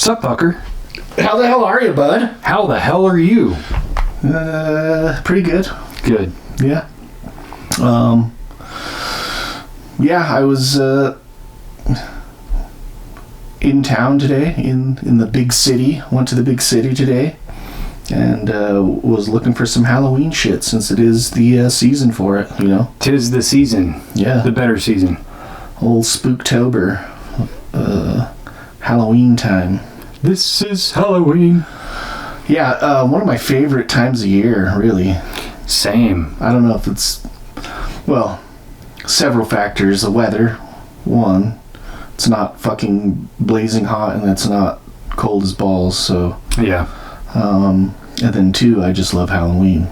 Sup, fucker? How the hell are you, bud? How the hell are you? Pretty good. Good. Yeah. Yeah, I was in town today, in the big city. Went to the big city today, and was looking for some Halloween shit since it is the season for it. You know. 'Tis the season. Yeah. The better season. Old Spooktober. Halloween time. This is Halloween. Yeah, one of my favorite times of year, really. Same. I don't know if it's, well, several factors. The weather, one. It's not fucking blazing hot and it's not cold as balls, so. Yeah. And then two, I just love Halloween.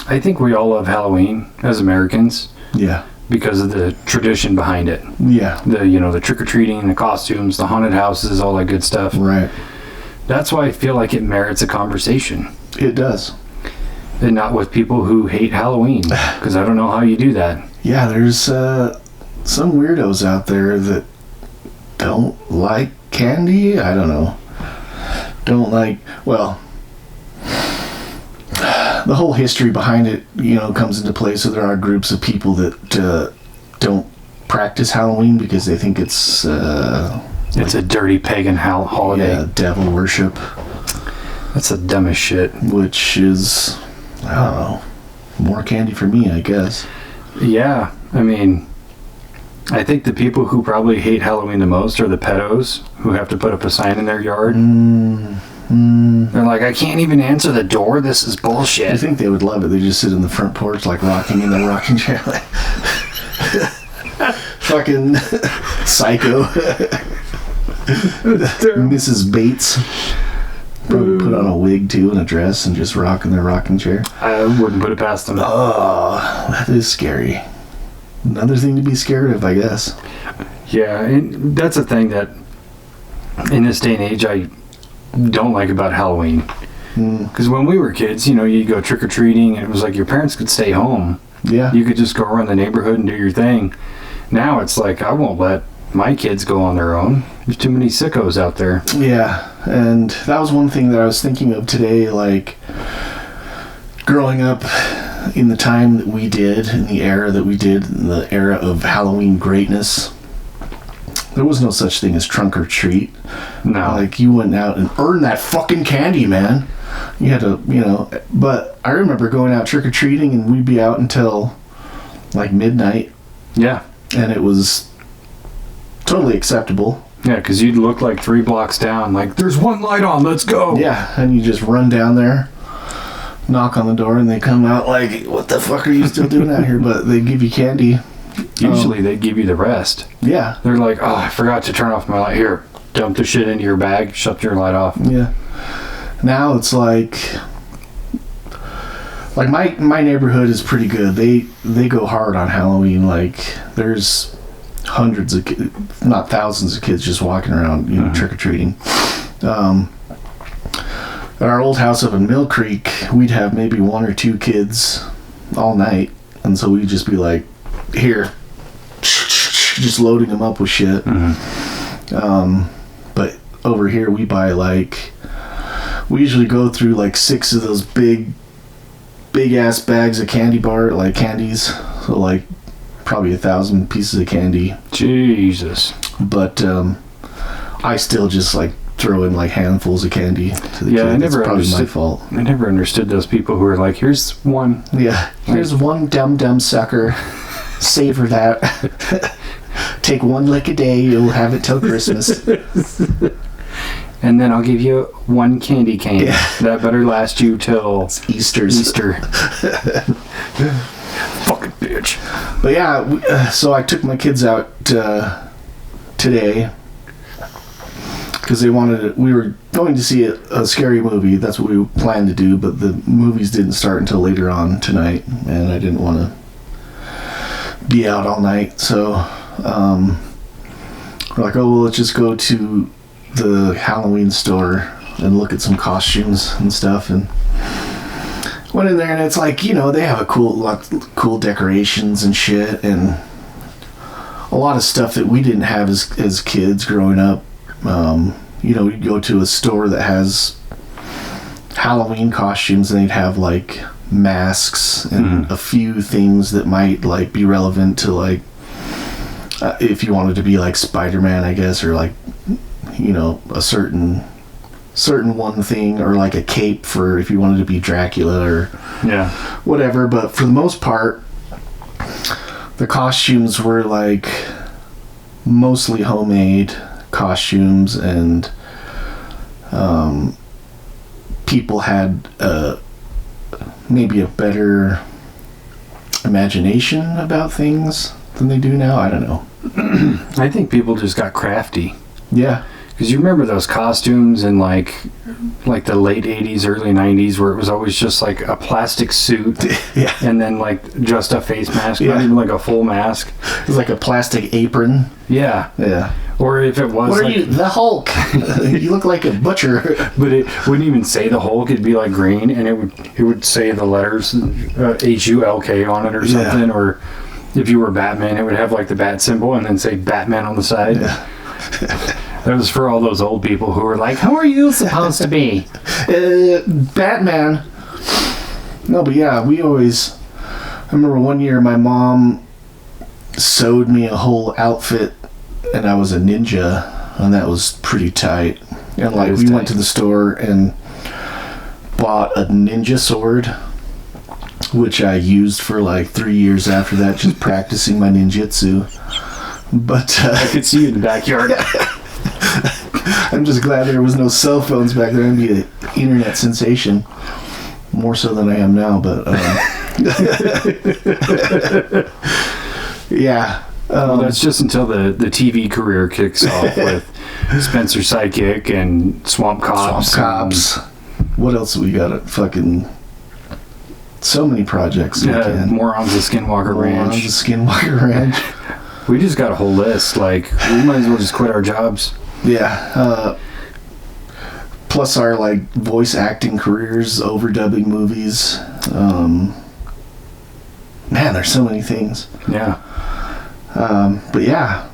I think we all love Halloween as Americans. Yeah. Because of the tradition behind it. Yeah. The trick-or-treating, the costumes, the haunted houses, all that good stuff. Right. That's why I feel like it merits a conversation. It does. And not with people who hate Halloween. Because I don't know how you do that. Yeah, there's some weirdos out there that don't like candy. I don't know. Don't like, well, the whole history behind it, comes into play. So there are groups of people that don't practice Halloween because they think it's a dirty pagan holiday. Yeah, devil worship. That's the dumbest shit. Which is, I don't know, more candy for me, I guess. Yeah, I mean, I think the people who probably hate Halloween the most are the pedos who have to put up a sign in their yard. They're like, I can't even answer the door. This is bullshit. I think they would love it. They just sit in the front porch, like rocking in the rocking chair, like fucking psycho. Mrs. Bates. Probably put on a wig too and a dress and just rock in their rocking chair. I wouldn't put it past them. Oh, that is scary. Another thing to be scared of, I guess. Yeah, and that's a thing that in this day and age I don't like about Halloween. Because when we were kids, you'd go trick-or-treating and it was like your parents could stay home. Yeah. You could just go around the neighborhood and do your thing. Now it's like, I won't let my kids go on their own. There's too many sickos out there. Yeah, and that was one thing that I was thinking of today, like growing up in the time that we did, in the era that we did, in the era of Halloween greatness. There was no such thing as trunk or treat. No. Like, you went out and earned that fucking candy, man. You had to, but I remember going out trick-or-treating and we'd be out until like midnight. Yeah. And it was totally acceptable. Yeah, because you'd look like 3 blocks down, like, there's one light on, let's go. Yeah, and you just run down there, knock on the door, and they come out like, what the fuck are you still doing out here? But they give you candy. Usually they give you the rest. Yeah. They're like, oh, I forgot to turn off my light. Here, dump the shit into your bag, shut your light off. Yeah. Now it's like my neighborhood is pretty good. They go hard on Halloween. Like, there's hundreds of not thousands of kids just walking around, trick-or-treating. At our old house up in Mill Creek, we'd have maybe 1 or 2 kids all night, and so we'd just be like, here, just loading them up with shit. But over here we buy we usually go through like 6 of those big ass bags of candies, so like probably 1,000 pieces of candy. Jesus. But I still just like throw in like handfuls of candy to the kids. I never probably understood, my fault. I never understood those people who are like, here's one. Yeah, here's one dumb sucker. Savor that. Take 1 lick a day, you'll have it till Christmas. And then I'll give you 1 candy cane. Yeah. That better last you till Easter. Fucking bitch. But yeah, so I took my kids out today because we were going to see a scary movie. That's what we planned to do, but the movies didn't start until later on tonight, and I didn't want to be out all night. So we're like, oh, well, let's just go to the Halloween store and look at some costumes and stuff, and went in there, and it's like, they have a cool decorations and shit, and a lot of stuff that we didn't have as kids growing up. You'd go to a store that has Halloween costumes, and they'd have like masks and a few things that might like be relevant to like if you wanted to be like Spider-Man, I guess, or like a certain one thing, or like a cape for if you wanted to be Dracula or whatever. But for the most part, the costumes were like mostly homemade costumes, and people had maybe a better imagination about things than they do now. I don't know. I think people just got crafty. Yeah. Because you remember those costumes in like the late 80s, early 90s, where it was always just like a plastic suit and then like just a face mask, not even like a full mask. It was like a plastic apron. Yeah. Yeah. Or if it was what are you, the Hulk? You look like a butcher. But it wouldn't even say the Hulk. It'd be like green, and it would say the letters HULK on it or something. Or if you were Batman, it would have like the bat symbol and then say Batman on the side. Yeah. That was for all those old people who were like, "Who are you supposed to be?" Batman. No, but yeah, I remember one year my mom sewed me a whole outfit, and I was a ninja, and that was pretty tight. And like we went to the store and bought a ninja sword, which I used for like 3 years after that, just practicing my ninjutsu. But I could see you in the backyard. I'm just glad there was no cell phones back then. I'd be an internet sensation, more so than I am now. But yeah. Well, that's just until the TV career kicks off with Spencer Sidekick and Swamp Cops. What else we got? Fucking so many projects. Morons of Skinwalker Ranch. We just got a whole list. Like, we might as well just quit our jobs. Yeah. Plus our like voice acting careers, overdubbing movies. Man, there's so many things. Yeah. But yeah,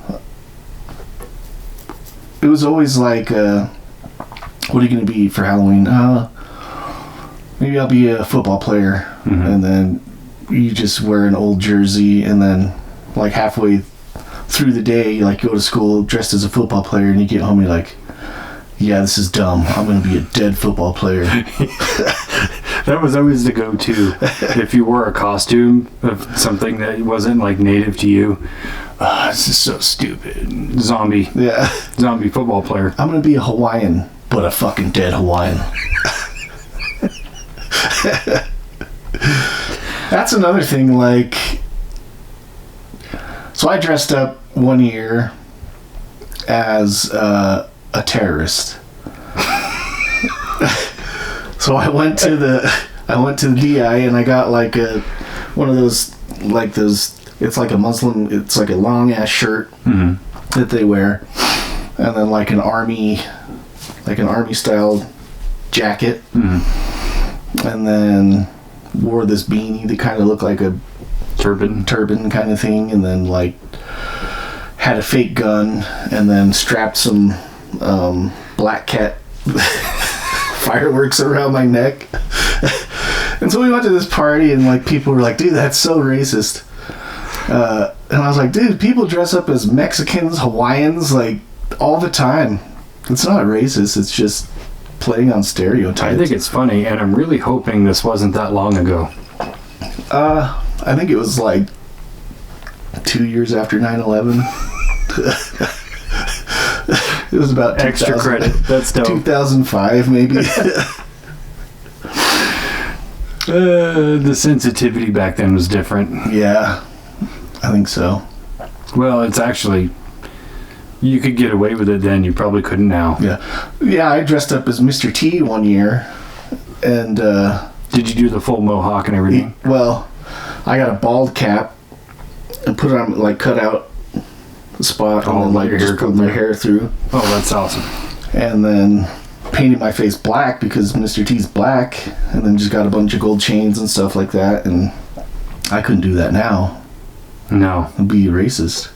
it was always like, what are you going to be for Halloween? Maybe I'll be a football player. Mm-hmm. And then you just wear an old jersey, and then like halfway through the day, you like go to school dressed as a football player, and you get home, you're like, yeah, this is dumb. I'm going to be a dead football player. That was always the go-to. If you wore a costume of something that wasn't like native to you, this is so stupid. Zombie football player. I'm going to be a Hawaiian, but a fucking dead Hawaiian. That's another thing, like, so I dressed up one year as a terrorist. So I went to the DI, and I got like one of those, it's like a Muslim, it's like a long ass shirt that they wear, and then like an army style jacket, and then wore this beanie that kind of looked like a turban kind of thing, and then like had a fake gun, and then strapped some black cat fireworks around my neck. And so we went to this party, and like people were like, dude, that's so racist. And I was like, dude, people dress up as Mexicans, Hawaiians, like all the time. It's not racist, it's just playing on stereotypes. I think it's funny, and I'm really hoping this wasn't that long ago. I think it was like 2 years after 9/11. It was about extra credit. That's dope. 2005, maybe. The sensitivity back then was different. Yeah, I think so. Well, it's actually, you could get away with it then. You probably couldn't now. Yeah. I dressed up as Mr. T one year, and did you do the full mohawk and everything? Well, I got a bald cap and put it on, like, cut out the spot, and then like just put my hair through. Oh, that's awesome. And then painted my face black because Mr. T's black, and then just got a bunch of gold chains and stuff like that. And I couldn't do that now. No. It'd be racist.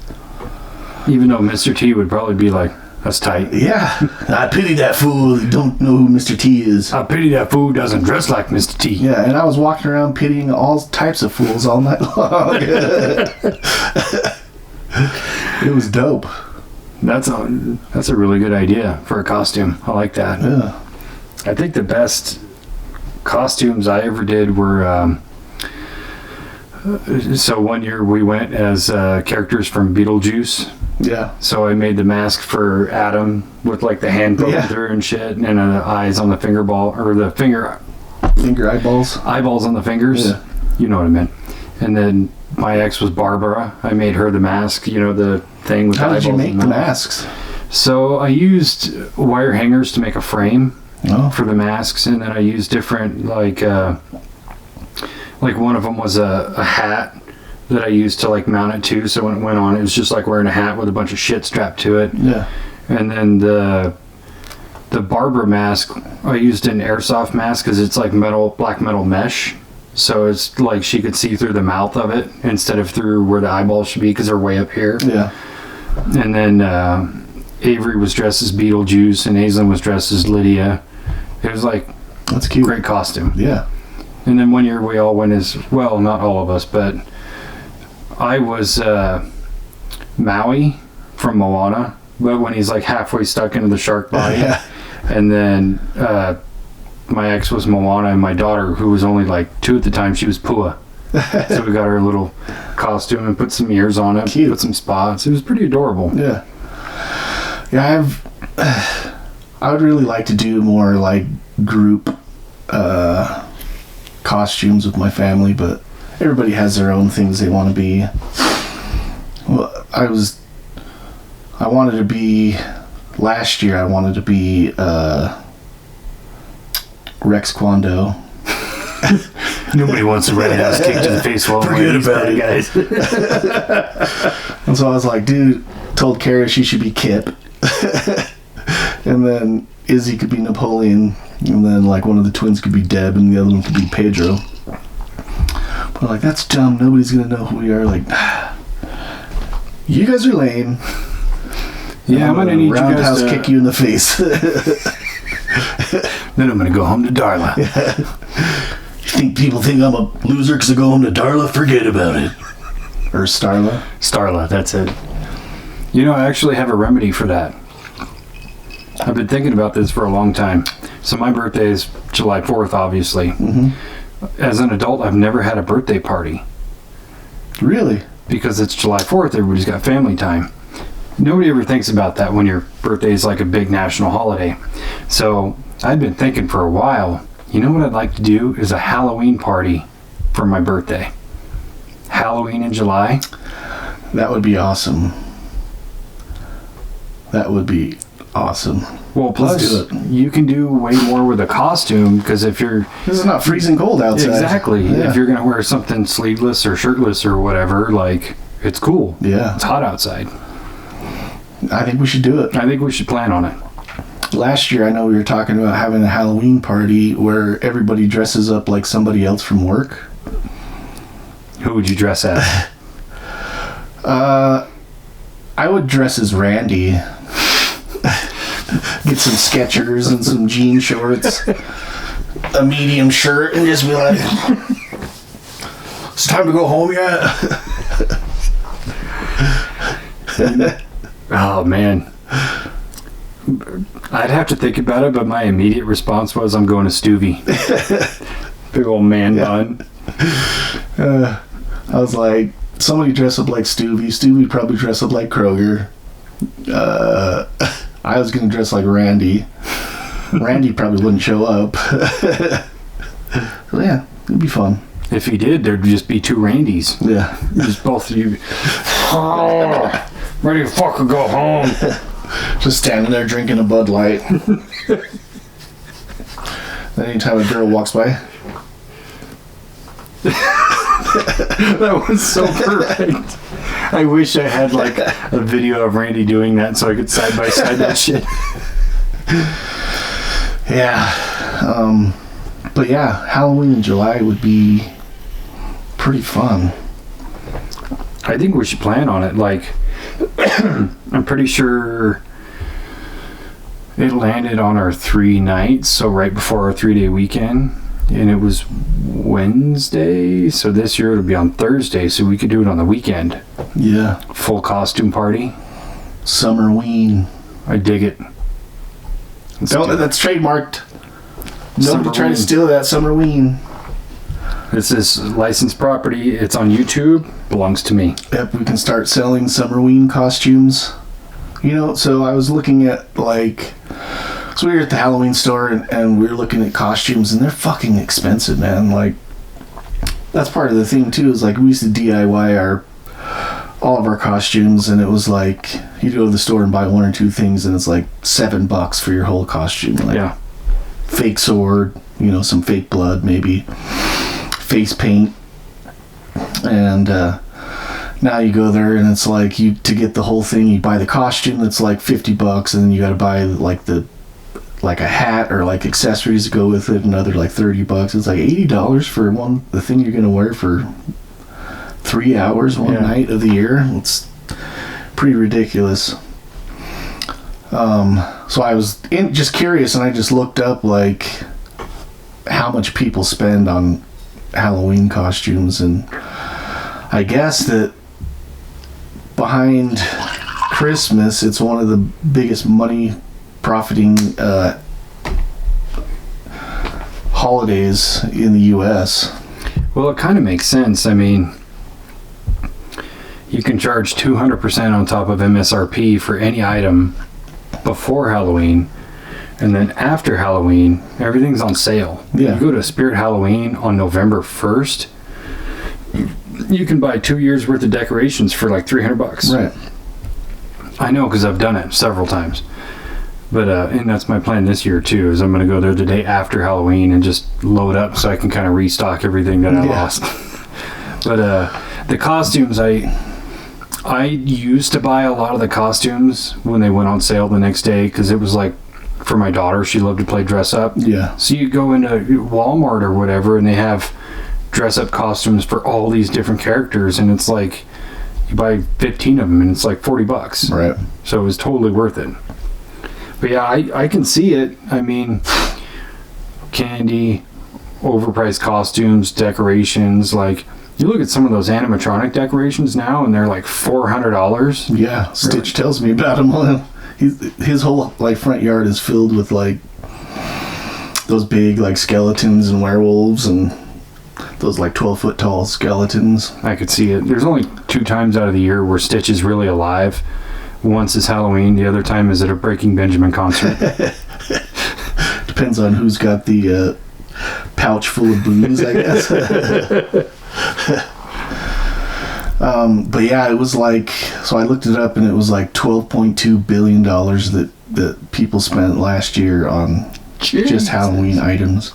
Even though Mr. T would probably be like, That's tight. Yeah. I pity that fool that don't know who Mr. T is. I pity that fool who doesn't dress like Mr. T. Yeah, and I was walking around pitying all types of fools all night long. It was dope. That's a really good idea for a costume. I like that. Yeah. I think the best costumes I ever did were so one year we went as characters from Beetlejuice. Yeah. So I made the mask for Adam with like the hand poking through and shit, and eyes on the finger ball, or the finger eyeballs on the fingers. Yeah. You know what I meant. And then my ex was Barbara. I made her the mask, the thing with the eyeballs. How did you make the masks? So I used wire hangers to make a frame for the masks, and then I used different like one of them was a hat that I used to like mount it to, so when it went on, it was just like wearing a hat with a bunch of shit strapped to it. Yeah. And then the Barbara mask, I used an airsoft mask because it's like black metal mesh, so it's like she could see through the mouth of it instead of through where the eyeballs should be because they're way up here. Yeah. And then Avery was dressed as Beetlejuice and Aislinn was dressed as Lydia. It was like, that's cute. Great costume. Yeah. And then one year we all went as, well, not all of us, but I was Maui from Moana, but when he's like halfway stuck into the shark body. Yeah. And then my ex was Moana, and my daughter, who was only like 2 at the time, she was Pua. So we got her a little costume and put some ears on it, Cute. Put some spots. It was pretty adorable. Yeah. Yeah, I would really like to do more like group costumes with my family, but everybody has their own things they want to be. Well, last year I wanted to be Rex Kwando. Nobody wants a roundhouse kick to the face while Forget about it, guys. And so I was like, dude, told Kara she should be Kip. And then Izzy could be Napoleon, and then like one of the twins could be Deb and the other one could be Pedro. But I'm like, that's dumb, nobody's gonna know who we are. Like, you guys are lame. Yeah, I'm gonna need you guys roundhouse kick you in the face. Then I'm gonna go home to Darla. Yeah. You think people think I'm a loser because I go home to Darla? Forget about it. Or Starla. Starla, that's it. I actually have a remedy for that. I've been thinking about this for a long time. So my birthday is July 4th, obviously. Mm-hmm. As an adult, I've never had a birthday party. Really? Because it's July 4th, everybody's got family time. Nobody ever thinks about that when your birthday is like a big national holiday. So I've been thinking for a while, what I'd like to do is a Halloween party for my birthday. Halloween in July. That would be awesome. That would be awesome. Well, plus Let's do it. you can do way more with a costume, because if you're... This is not freezing cold outside. Exactly. Yeah. If you're going to wear something sleeveless or shirtless or whatever, like, it's cool. Yeah. It's hot outside. I think we should do it. I think we should plan on it. Last year, I know we were talking about having a Halloween party where everybody dresses up like somebody else from work. Who would you dress as? I would dress as Randy. Get some Skechers and some jean shorts, a medium shirt, and just be like, "It's time to go home yet?" Oh, man. I'd have to think about it, but my immediate response was, I'm going to Stuvie. Big old man bun. I was like, somebody dress up like Stuvie. Stuvie probably dress up like Kroger. I was going to dress like Randy. Randy probably wouldn't show up. So yeah, it'd be fun. If he did, there'd just be 2 Randys. Yeah. Just both of you. Oh, ready to fucking go home. Just standing there drinking a Bud Light. Anytime a girl walks by. That was so perfect. I wish I had like a video of Randy doing that so I could side by side that shit. Yeah. But yeah, Halloween in July would be pretty fun. I think we should plan on it. Like, I'm pretty sure It landed on our 3 nights, so right before our 3-day weekend. And it was Wednesday, so this year it'll be on Thursday, so we could do it on the weekend. Yeah. Full costume party. Summerween. I dig it. That's trademarked. Nobody try to steal that Summerween. This is licensed property. It's on YouTube. Belongs to me. Yep, we can start selling Summerween costumes. You know, so I was looking at, like... So we were at the Halloween store, and we were looking at costumes, and they're fucking expensive, man. Like, that's part of the thing, too, is, like, we used to DIY all of our costumes, and it was like, you go to the store and buy 1 or 2 things, and it's like $7 for your whole costume. Like, yeah. Fake sword, you know, some fake blood, maybe. Face paint. And, now you go there, and it's like, to get the whole thing, you buy the costume, that's like $50, and then you gotta buy, like a hat or like accessories to go with it, another like $30. It's like $80 for the thing you're gonna wear for 3 hours one night of the year. It's pretty ridiculous. So I was just curious, and I just looked up like how much people spend on Halloween costumes, and I guess that behind Christmas, it's one of the biggest money profiting holidays in the U.S. Well, it kind of makes sense. I mean, you can charge 200% on top of MSRP for any item before Halloween, and then after Halloween, everything's on sale. Yeah. You go to Spirit Halloween on November 1st, you can buy 2 years worth of decorations for like $300. Right. I know, because I've done it several times. But and that's my plan this year too, is I'm going to go there the day after Halloween and just load up so I can kind of restock everything that I lost. But the costumes, I used to buy a lot of the costumes when they went on sale the next day, because it was like, for my daughter, she loved to play dress up. Yeah. So you go into Walmart or whatever, and they have dress up costumes for all these different characters, and it's like, you buy 15 of them and it's like $40. Right. So it was totally worth it. But yeah, I can see it. I mean, candy, overpriced costumes, decorations. Like, you look at some of those animatronic decorations now, and they're like $400. Yeah, Stitch tells me about him. His whole like front yard is filled with like those big like skeletons and werewolves and those like 12-foot tall skeletons. I could see it. There's only 2 times out of the year where Stitch is really alive. Once is Halloween, the other time is at a Breaking Benjamin concert. Depends on who's got the pouch full of booze, I guess. But yeah, it was like, so I looked it up, and it was like $12.2 billion that people spent last year on just Halloween items,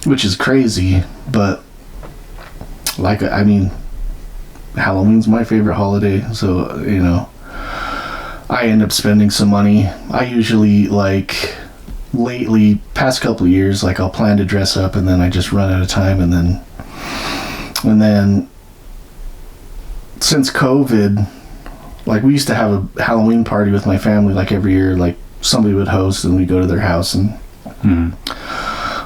which is crazy. But like, I mean, Halloween's my favorite holiday, so you know, I end up spending some money. I usually, like, lately, past couple of years, like, I'll plan to dress up, and then I just run out of time, and then since COVID, like, we used to have a Halloween party with my family, like, every year. Like, somebody would host, and we'd go to their house, and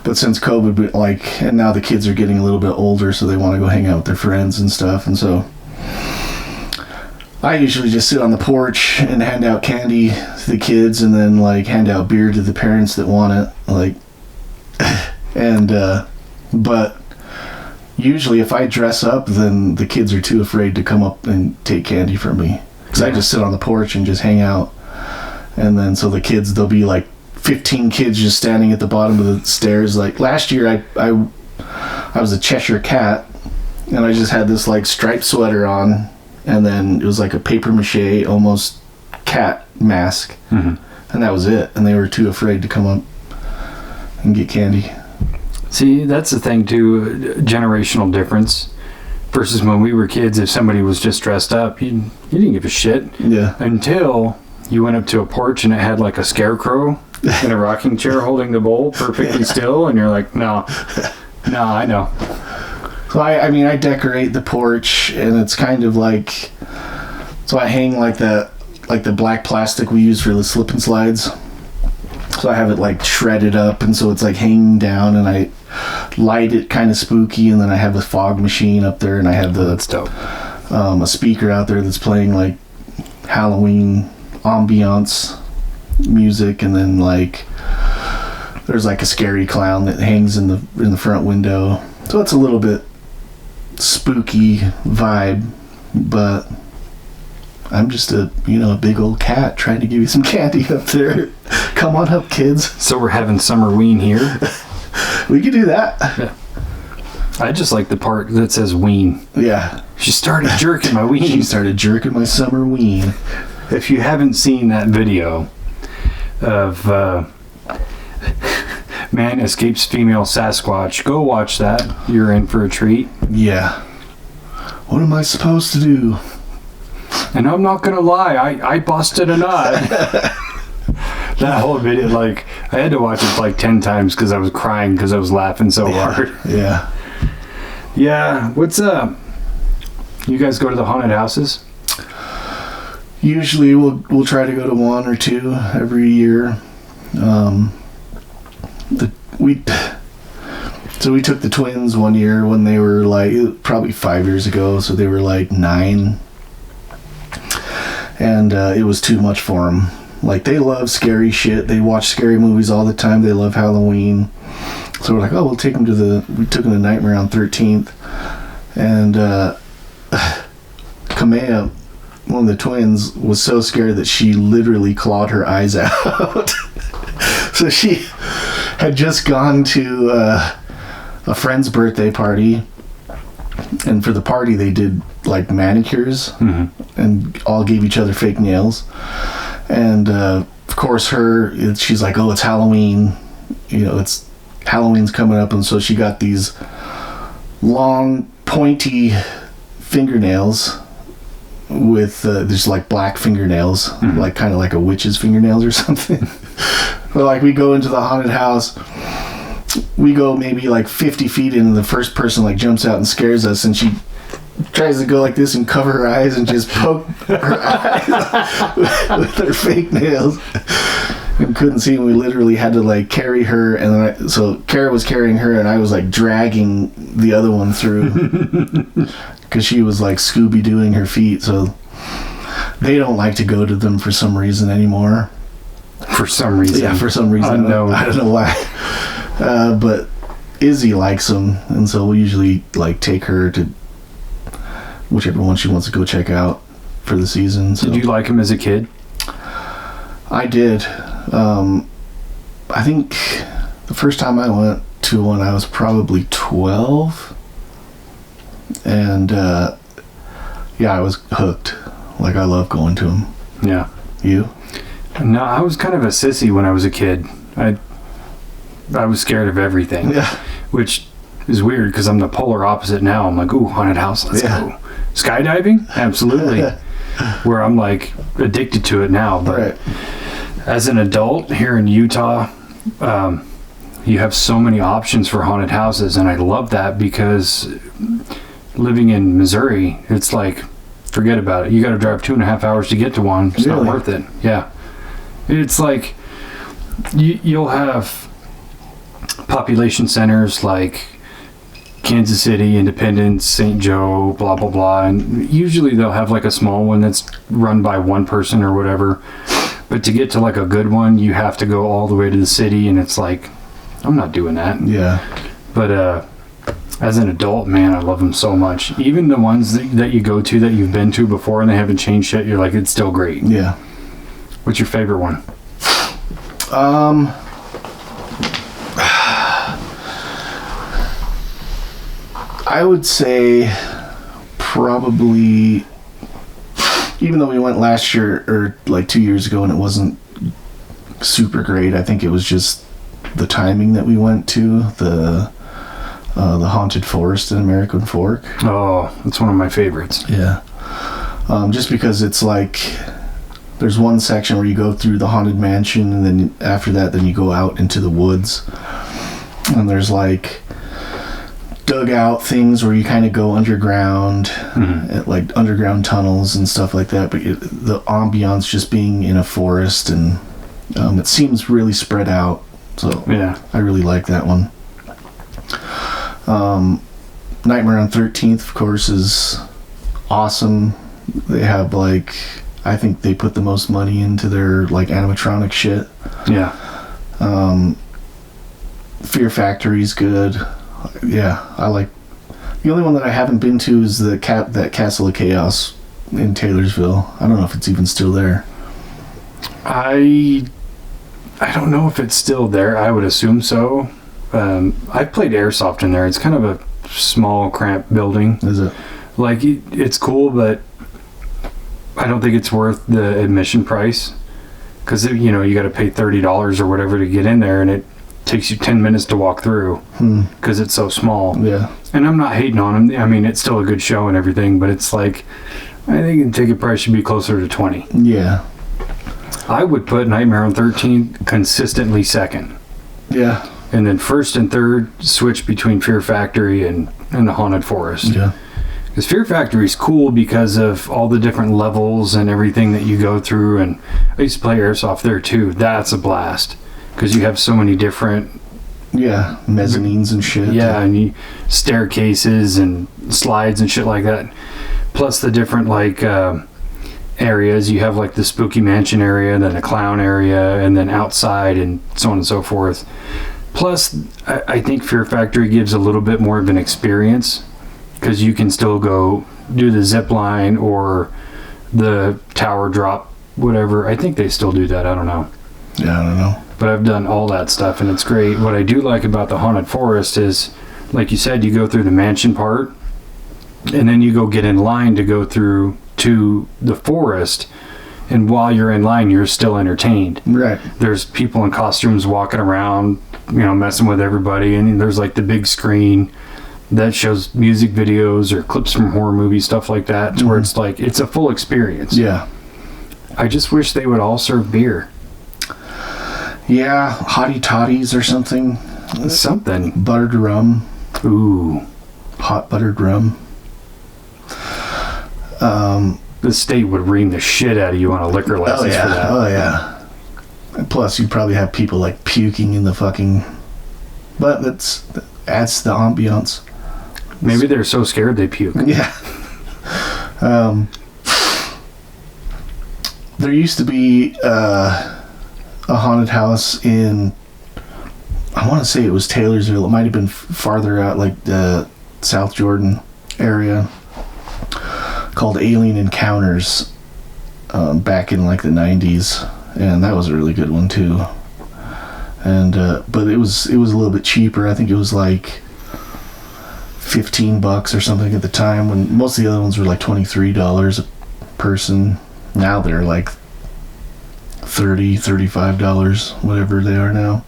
but since COVID, like, and now the kids are getting a little bit older, so they want to go hang out with their friends and stuff, and so I usually just sit on the porch and hand out candy to the kids, and then like hand out beer to the parents that want it, like, and but usually if I dress up, then the kids are too afraid to come up and take candy from me, because I just sit on the porch and just hang out. And then so the kids, there'll be like 15 kids just standing at the bottom of the stairs. Like last year I was a Cheshire cat, and I just had this like striped sweater on, and then it was like a paper mache almost cat mask, and that was it. And they were too afraid to come up and get candy. See, that's the thing too, generational difference versus when we were kids. If somebody was just dressed up, you didn't give a shit. Yeah. Until you went up to a porch and it had like a scarecrow in a rocking chair holding the bowl perfectly still, and you're like, no, I know. So I mean, I decorate the porch, and it's kind of like, so I hang like that, like the black plastic we use for the slip and slides, So I have it like shredded up, and so it's like hanging down, and I light it kind of spooky, and then I have a fog machine up there, and I have That's dope. A speaker out there that's playing like Halloween ambiance music, and then like there's like a scary clown that hangs in the front window. So it's a little bit spooky vibe, but I'm just a big old cat trying to give you some candy up there. Come on up, kids. So we're having summerween here. We could do that. Yeah. I just like the part that says ween. Yeah. She started jerking my ween. She started jerking my summer ween. If you haven't seen that video of man escapes female Sasquatch, go watch that. You're in for a treat. Yeah. What am I supposed to do? And I'm not gonna lie, I busted a nut. That whole video, like, I had to watch it like 10 times because I was crying because I was laughing so hard. Yeah. Yeah, what's up? You guys go to the haunted houses? Usually we'll try to go to one or two every year. We took the twins one year when they were like probably 5 years ago, so they were like 9, and it was too much for them. Like, they love scary shit. They watch scary movies all the time. They love Halloween. So we're like, oh, we took them to Nightmare on 13th. And Kamea, one of the twins, was so scared that she literally clawed her eyes out. So she had just gone to a friend's birthday party. And for the party, they did like manicures, and all gave each other fake nails. And of course, she's like, oh, it's Halloween. It's Halloween's coming up, and so she got these long, pointy fingernails with there's like black fingernails, like kind of like a witch's fingernails or something. But like, we go into the haunted house. We go maybe like 50 feet in, and the first person like jumps out and scares us, and she tries to go like this and cover her eyes and just poke her eyes with her fake nails. We couldn't see, and we literally had to like carry her, and then so Kara was carrying her, and I was like dragging the other one through because she was like Scooby-Dooing her feet. So they don't like to go to them for some reason anymore. For some reason. Yeah, for some reason. Unknown. I don't know why. But Izzy likes them, and so we'll usually like take her to whichever one she wants to go check out for the season. So. Did you like him as a kid? I did. I think the first time I went to one, I was probably 12, and yeah, I was hooked. Like, I love going to them. Yeah. You? No, I was kind of a sissy when I was a kid. I was scared of everything. Yeah. Which is weird because I'm the polar opposite now. I'm like, ooh, haunted house, let's go. Skydiving? Absolutely. Where I'm like addicted to it now. But as an adult here in Utah, you have so many options for haunted houses, and I love that because living in Missouri, it's like, forget about it. You got to drive 2.5 hours to get to one. It's not worth it. Yeah. It's like you'll have population centers like Kansas City, Independence, St. Joe, blah, blah, blah. And usually they'll have like a small one that's run by one person or whatever. But to get to like a good one, you have to go all the way to the city, and it's like, I'm not doing that. Yeah. But as an adult, man, I love them so much. Even the ones that you go to that you've been to before and they haven't changed yet, you're like, it's still great. Yeah. What's your favorite one? I would say probably, even though we went last year or like 2 years ago and it wasn't super great, I think it was just the timing that we went to, the Haunted Forest in American Fork. Oh, that's one of my favorites. Yeah. Just because it's like, there's one section where you go through the haunted mansion, and then after that, then you go out into the woods, and there's like dugout things where you kind of go underground, at like underground tunnels and stuff like that. But the ambiance just being in a forest, and It seems really spread out, so Yeah. I really like that one. Nightmare on 13th, of course, is awesome. They have I think they put the most money into their animatronic shit. Yeah. Fear Factory's good. Yeah, I like. The only one that I haven't been to is that Castle of Chaos in Taylorsville. I don't know if it's even still there. I don't know if it's still there. I would assume so. I've played airsoft in there. It's kind of a small, cramped building. Is it? It's cool, but I don't think it's worth the admission price. Because, you got to pay $30 or whatever to get in there, and it takes you 10 minutes to walk through because it's so small. Yeah. And I'm not hating on them. I mean, it's still a good show and everything, but it's I think the ticket price should be closer to $20. Yeah. I would put Nightmare on 13th consistently second. Yeah. And then first and third, switch between Fear Factory and the Haunted Forest. Yeah. Because Fear Factory is cool because of all the different levels and everything that you go through. And I used to play airsoft there too. That's a blast. Because you have so many different... Yeah, mezzanines and shit. Yeah, and staircases and slides and shit like that. Plus the different areas. You have the spooky mansion area, then the clown area, and then outside and so on and so forth. Plus, I think Fear Factory gives a little bit more of an experience because you can still go do the zip line or the tower drop, whatever. I think they still do that. I don't know. Yeah, I don't know. But I've done all that stuff and it's great. What I do like about the Haunted Forest is, like you said, you go through the mansion part and then you go get in line to go through to the forest, and while you're in line you're still entertained. Right. There's people in costumes walking around, messing with everybody, and there's the big screen that shows music videos or clips from horror movies, stuff like that, where it's it's a full experience. Yeah. I just wish they would all serve beer. Yeah, hottie toddies or something. Something. Buttered rum. Ooh. Hot buttered rum. The state would ream the shit out of you on a liquor license for that. Oh, yeah. And plus, you'd probably have people puking in the fucking... But that adds to the ambiance. Maybe they're so scared they puke. Yeah. There used to be a haunted house in... I want to say it was Taylorsville. It might have been farther out, the South Jordan area, called Alien Encounters, back in the 90s, and that was a really good one too. And but it was a little bit cheaper. I think it was $15 or something at the time, when most of the other ones were $23 a person. Now they're $30, $35, whatever they are now.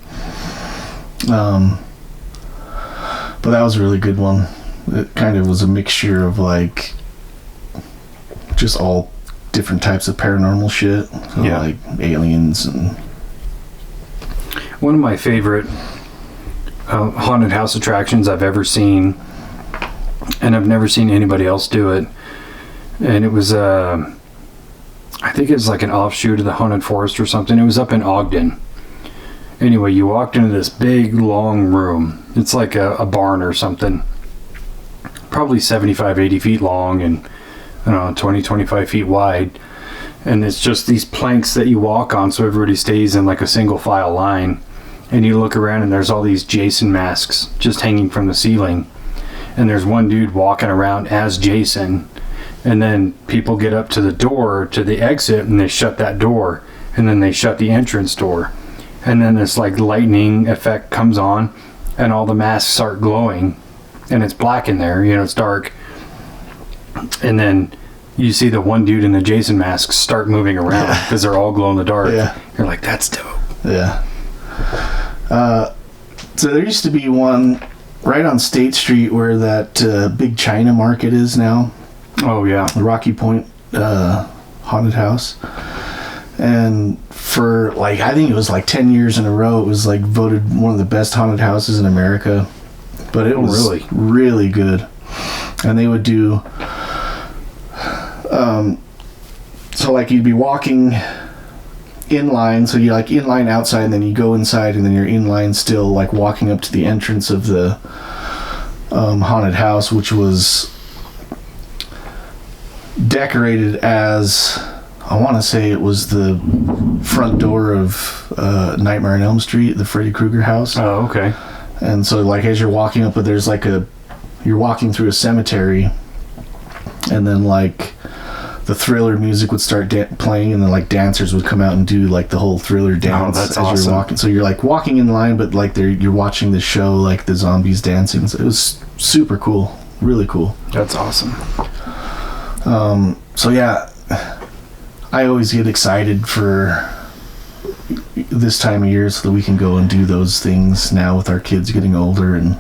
But that was a really good one. It kind of was a mixture of just all different types of paranormal shit. So Yeah. Aliens and... One of my favorite haunted house attractions I've ever seen, and I've never seen anybody else do it, and it was I think it was an offshoot of the Haunted Forest or something. It was up in Ogden. Anyway, you walked into this big long room. It's like a barn or something, probably 75, 80 feet long and I don't know, 20, 25 feet wide. And it's just these planks that you walk on so everybody stays in a single file line. And you look around and there's all these Jason masks just hanging from the ceiling. And there's one dude walking around as Jason. And then people get up to the door, to the exit, and they shut that door. And then they shut the entrance door. And then this lightning effect comes on and all the masks start glowing. And it's black in there, it's dark. And then you see the one dude in the Jason mask start moving around because they're all glow in the dark. Yeah. You're like, that's dope. Yeah. So there used to be one right on State Street where that big China market is now. Oh, yeah. The Rocky Point haunted house. And for I think it was 10 years in a row, it was voted one of the best haunted houses in America. But it was really good. And they would do... So you'd be walking inline, so you like inline outside, and then you go inside, and then you're inline still, like walking up to the entrance of the haunted house, which was decorated as, I want to say it was the front door of Nightmare on Elm Street, the Freddy Krueger house. Oh, okay. And so, like, as you're walking up, there's like you're walking through a cemetery, and then like the Thriller music would start playing, and then like dancers would come out and do like the whole Thriller dance that's as awesome. you're walking. So you're like walking in line, but like you're watching the show, like the zombies dancing. So it was super cool, really cool. That's awesome. So yeah, I always get excited for this time of year so that we can go and do those things now with our kids getting older, and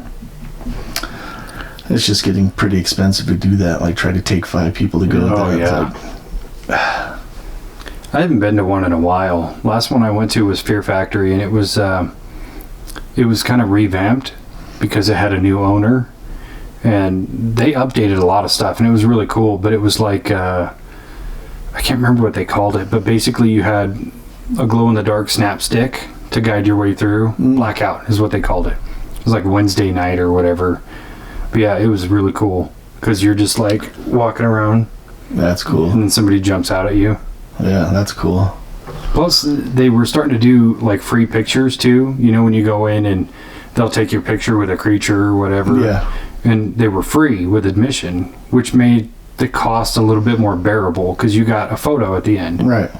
it's just getting pretty expensive to do that, like try to take 5 people to go there. Yeah. I haven't been to one in a while. Last one I went to was Fear Factory, and it was kind of revamped because it had a new owner, and they updated a lot of stuff, and it was really cool. But it was like I can't remember what they called it, but basically you had a glow-in-the-dark snap stick to guide your way through. Blackout is what they called it. It was like Wednesday night or whatever. But yeah, it was really cool because you're just like walking around. That's cool. And then somebody jumps out at you. Yeah, that's cool. Plus, they were starting to do like free pictures too. You know, when you go in and they'll take your picture with a creature or whatever. Yeah. And they were free with admission, which made the cost a little bit more bearable because you got a photo at the end. Right.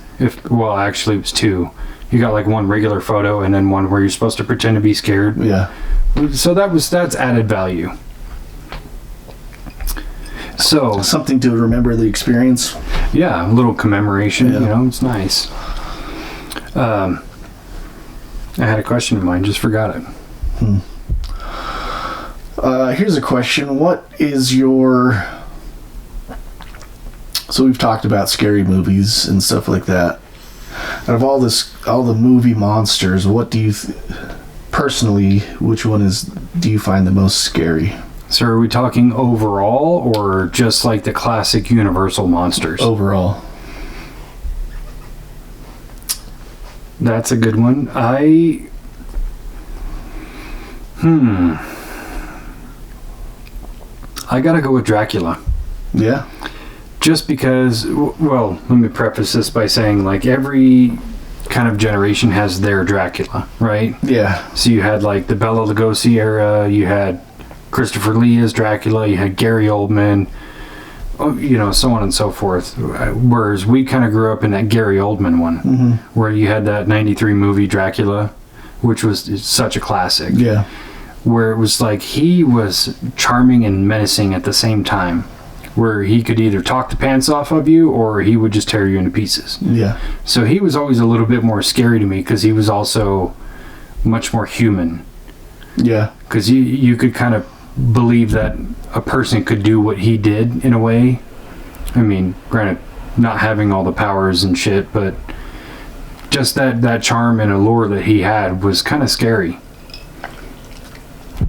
Well, actually, it was 2. You got like one regular photo and then one where you're supposed to pretend to be scared. Yeah. So that's added value. So something to remember the experience. Yeah, a little commemoration. Yeah. You know, it's nice. I had a question in mind, just forgot it. Here's a question. What is your... So we've talked about scary movies and stuff like that. Out of all the movie monsters, what do you... personally, which one do you find the most scary? So are we talking overall or just like the classic Universal monsters? Overall. That's a good one. I gotta go with Dracula. Yeah? Just because, well, let me preface this by saying, like, every kind of generation has their Dracula, right? Yeah. So you had, like, the Bela Lugosi era, you had Christopher Lee as Dracula, you had Gary Oldman, you know, so on and so forth. Whereas we kind of grew up in that Gary Oldman one, where you had that 93 movie Dracula, which was such a classic. Yeah. Where it was like he was charming and menacing at the same time, where he could either talk the pants off of you or he would just tear you into pieces. Yeah. So he was always a little bit more scary to me because he was also much more human. Yeah. Because you could kind of believe that a person could do what he did in a way. I mean, granted, not having all the powers and shit, but just that charm and allure that he had was kind of scary.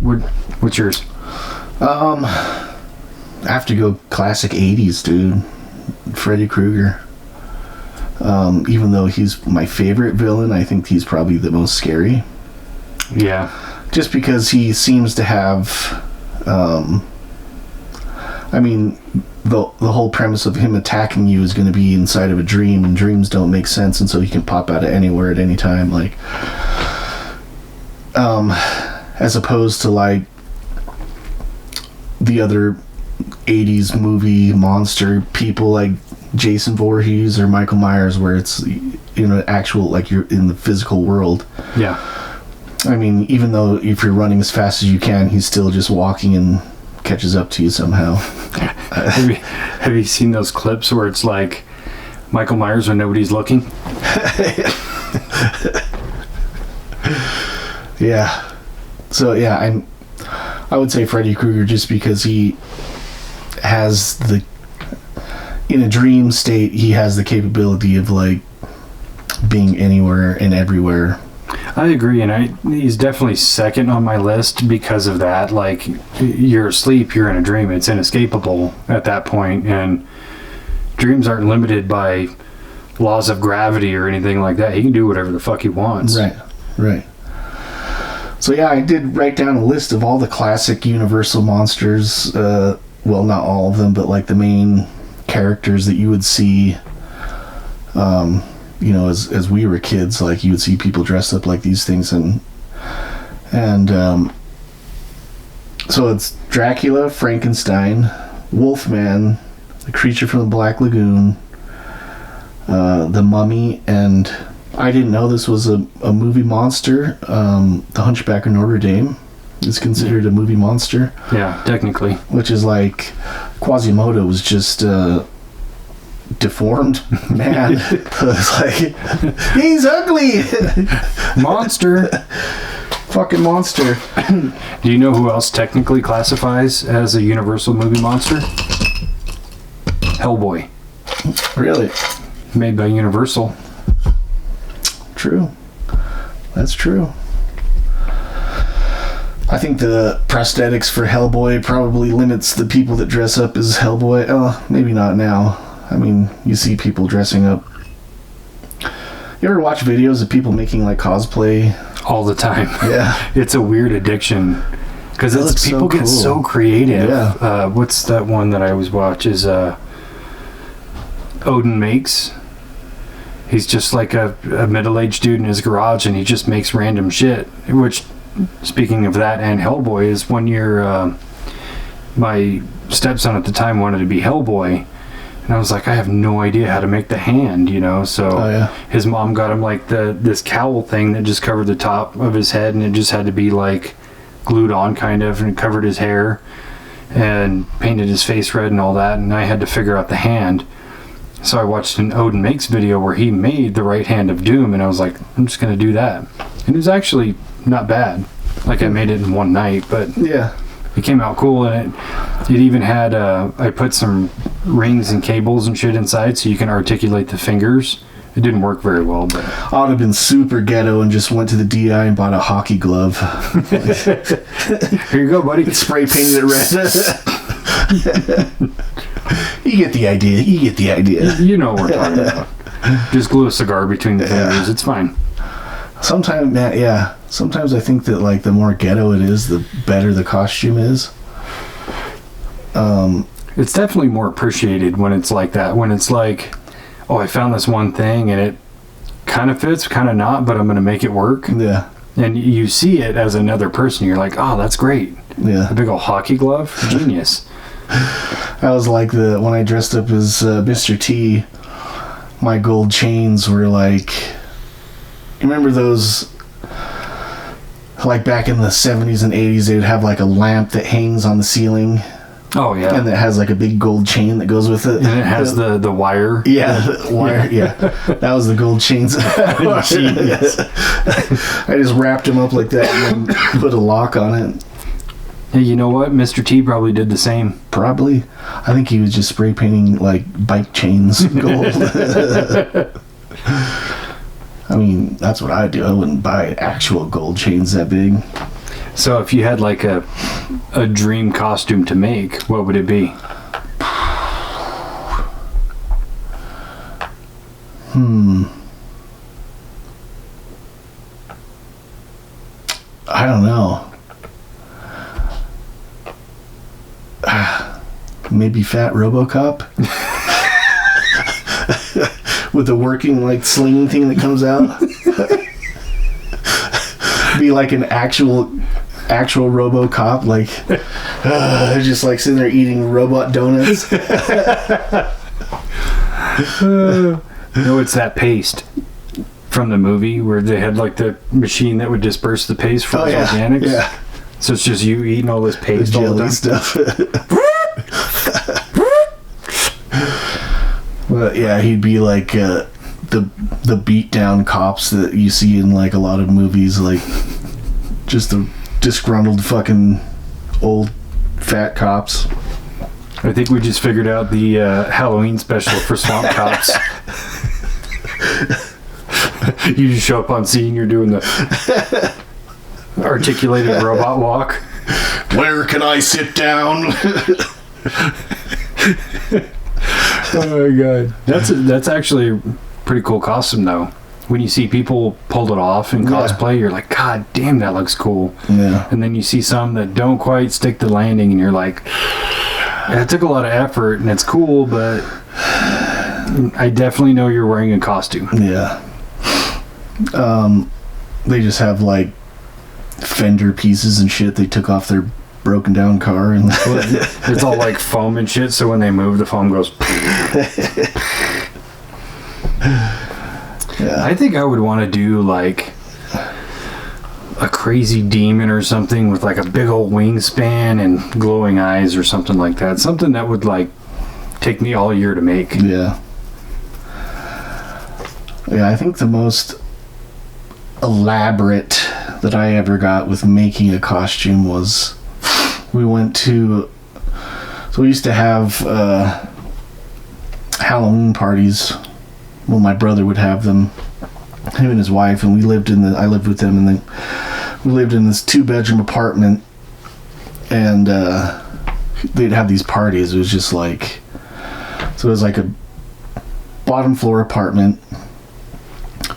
What's yours? I have to go classic 80s, dude. Freddy Krueger. Even though he's my favorite villain, I think he's probably the most scary. Yeah. Just because he seems to have... I mean, the whole premise of him attacking you is going to be inside of a dream, and dreams don't make sense, and so he can pop out of anywhere at any time. Like... as opposed to like the other 80s movie monster people like Jason Voorhees or Michael Myers, where it's in an actual, like, you're in the physical world. Yeah. I mean, even though if you're running as fast as you can, he's still just walking and catches up to you somehow. Have you seen those clips where it's like Michael Myers when nobody's looking? Yeah. So yeah, I would say Freddy Krueger just because he has in a dream state, he has the capability of like being anywhere and everywhere. I agree, and he's definitely second on my list because of that. Like, you're asleep, you're in a dream, it's inescapable at that point, and dreams aren't limited by laws of gravity or anything like that. He can do whatever the fuck he wants. Right. So yeah, I did write down a list of all the classic Universal monsters. Well, not all of them, but like the main characters that you would see. As we were kids, like you would see people dressed up like these things, and so it's Dracula, Frankenstein, Wolfman, the Creature from the Black Lagoon, the Mummy, and I didn't know this was a movie monster. The Hunchback of Notre Dame is considered a movie monster. Yeah, technically. Which is like Quasimodo was just deformed man. It's like, he's ugly. Monster. Fucking monster. Do you know who else technically classifies as a Universal movie monster? Hellboy. Really? Made by Universal. True. That's true. I think the prosthetics for Hellboy probably limits the people that dress up as Hellboy. Oh, maybe not now. I mean, you see people dressing up. You ever watch videos of people making like cosplay? All the time. Yeah. It's a weird addiction. Because people get so creative. Yeah. What's that one that I always watch is Odin Makes. He's just like a middle-aged dude in his garage, and he just makes random shit. Which, speaking of that and Hellboy, is one year my stepson at the time wanted to be Hellboy. And I was like, I have no idea how to make the hand, so his mom got him like this cowl thing that just covered the top of his head, and it just had to be like glued on kind of, and it covered his hair and painted his face red and all that, and I had to figure out the hand. So I watched an Odin Makes video where he made the right hand of Doom, and I was like, I'm just going to do that. And it was actually not bad. Like, I made it in one night, but yeah, it came out cool, and it even had, I put some rings and cables and shit inside so you can articulate the fingers. It didn't work very well, but... I would have been super ghetto and just went to the DI and bought a hockey glove. Here you go, buddy. Spray painted it red. You get the idea. You know what we're talking about. Just glue a cigar between the fingers. It's fine. Sometimes I think that like the more ghetto it is, the better the costume is. It's definitely more appreciated when it's like that. When it's like, oh, I found this one thing and it kind of fits, kind of not, but I'm going to make it work. Yeah. And you see it as another person. You're like, oh, that's great. Yeah. A big old hockey glove. Genius. I was like when I dressed up as Mr. T, my gold chains were like, you remember those, like back in the 70s and 80s, they would have like a lamp that hangs on the ceiling. Oh, yeah. And it has like a big gold chain that goes with it. And it has the wire. Yeah, the wire, yeah. That was the gold chains. Genius. I just wrapped them up like that and then put a lock on it. Hey, you know what? Mr. T probably did the same. Probably. I think he was just spray painting like bike chains gold. I mean, that's what I do. I wouldn't buy actual gold chains that big. So if you had like a dream costume to make, what would it be? I don't know. Maybe Fat RoboCop with the working like sling thing that comes out. Be like an actual RoboCop, like just like sitting there eating robot donuts. No, it's that paste from the movie where they had like the machine that would disperse the paste for those organics. Yeah. So it's just you eating all this paste all the time. Stuff. Well, yeah, he'd be like the beat down cops that you see in like a lot of movies, like just the disgruntled fucking old fat cops. I think we just figured out the Halloween special for Swamp Cops. You just show up on scene, you're doing the articulated robot walk. Where can I sit down? Oh my god, that's actually pretty cool costume, though. When you see people pull it off in cosplay, you're like, God damn, that looks cool. Yeah. And then you see some that don't quite stick the landing, and you're like, it took a lot of effort, and it's cool, but I definitely know you're wearing a costume. Yeah. They just have like fender pieces and shit they took off their broken down car, and it's all like foam and shit, so when they move, the foam goes. Yeah. I think I would want to do like a crazy demon or something with like a big old wingspan and glowing eyes or something like that. Something that would like take me all year to make. Yeah. Yeah, I think the most elaborate that I ever got with making a costume was we used to have Halloween parties. Well, my brother would have them, him and his wife, and I lived with them, and then we lived in this 2-bedroom apartment, and they'd have these parties. It was just like, so it was like a bottom floor apartment,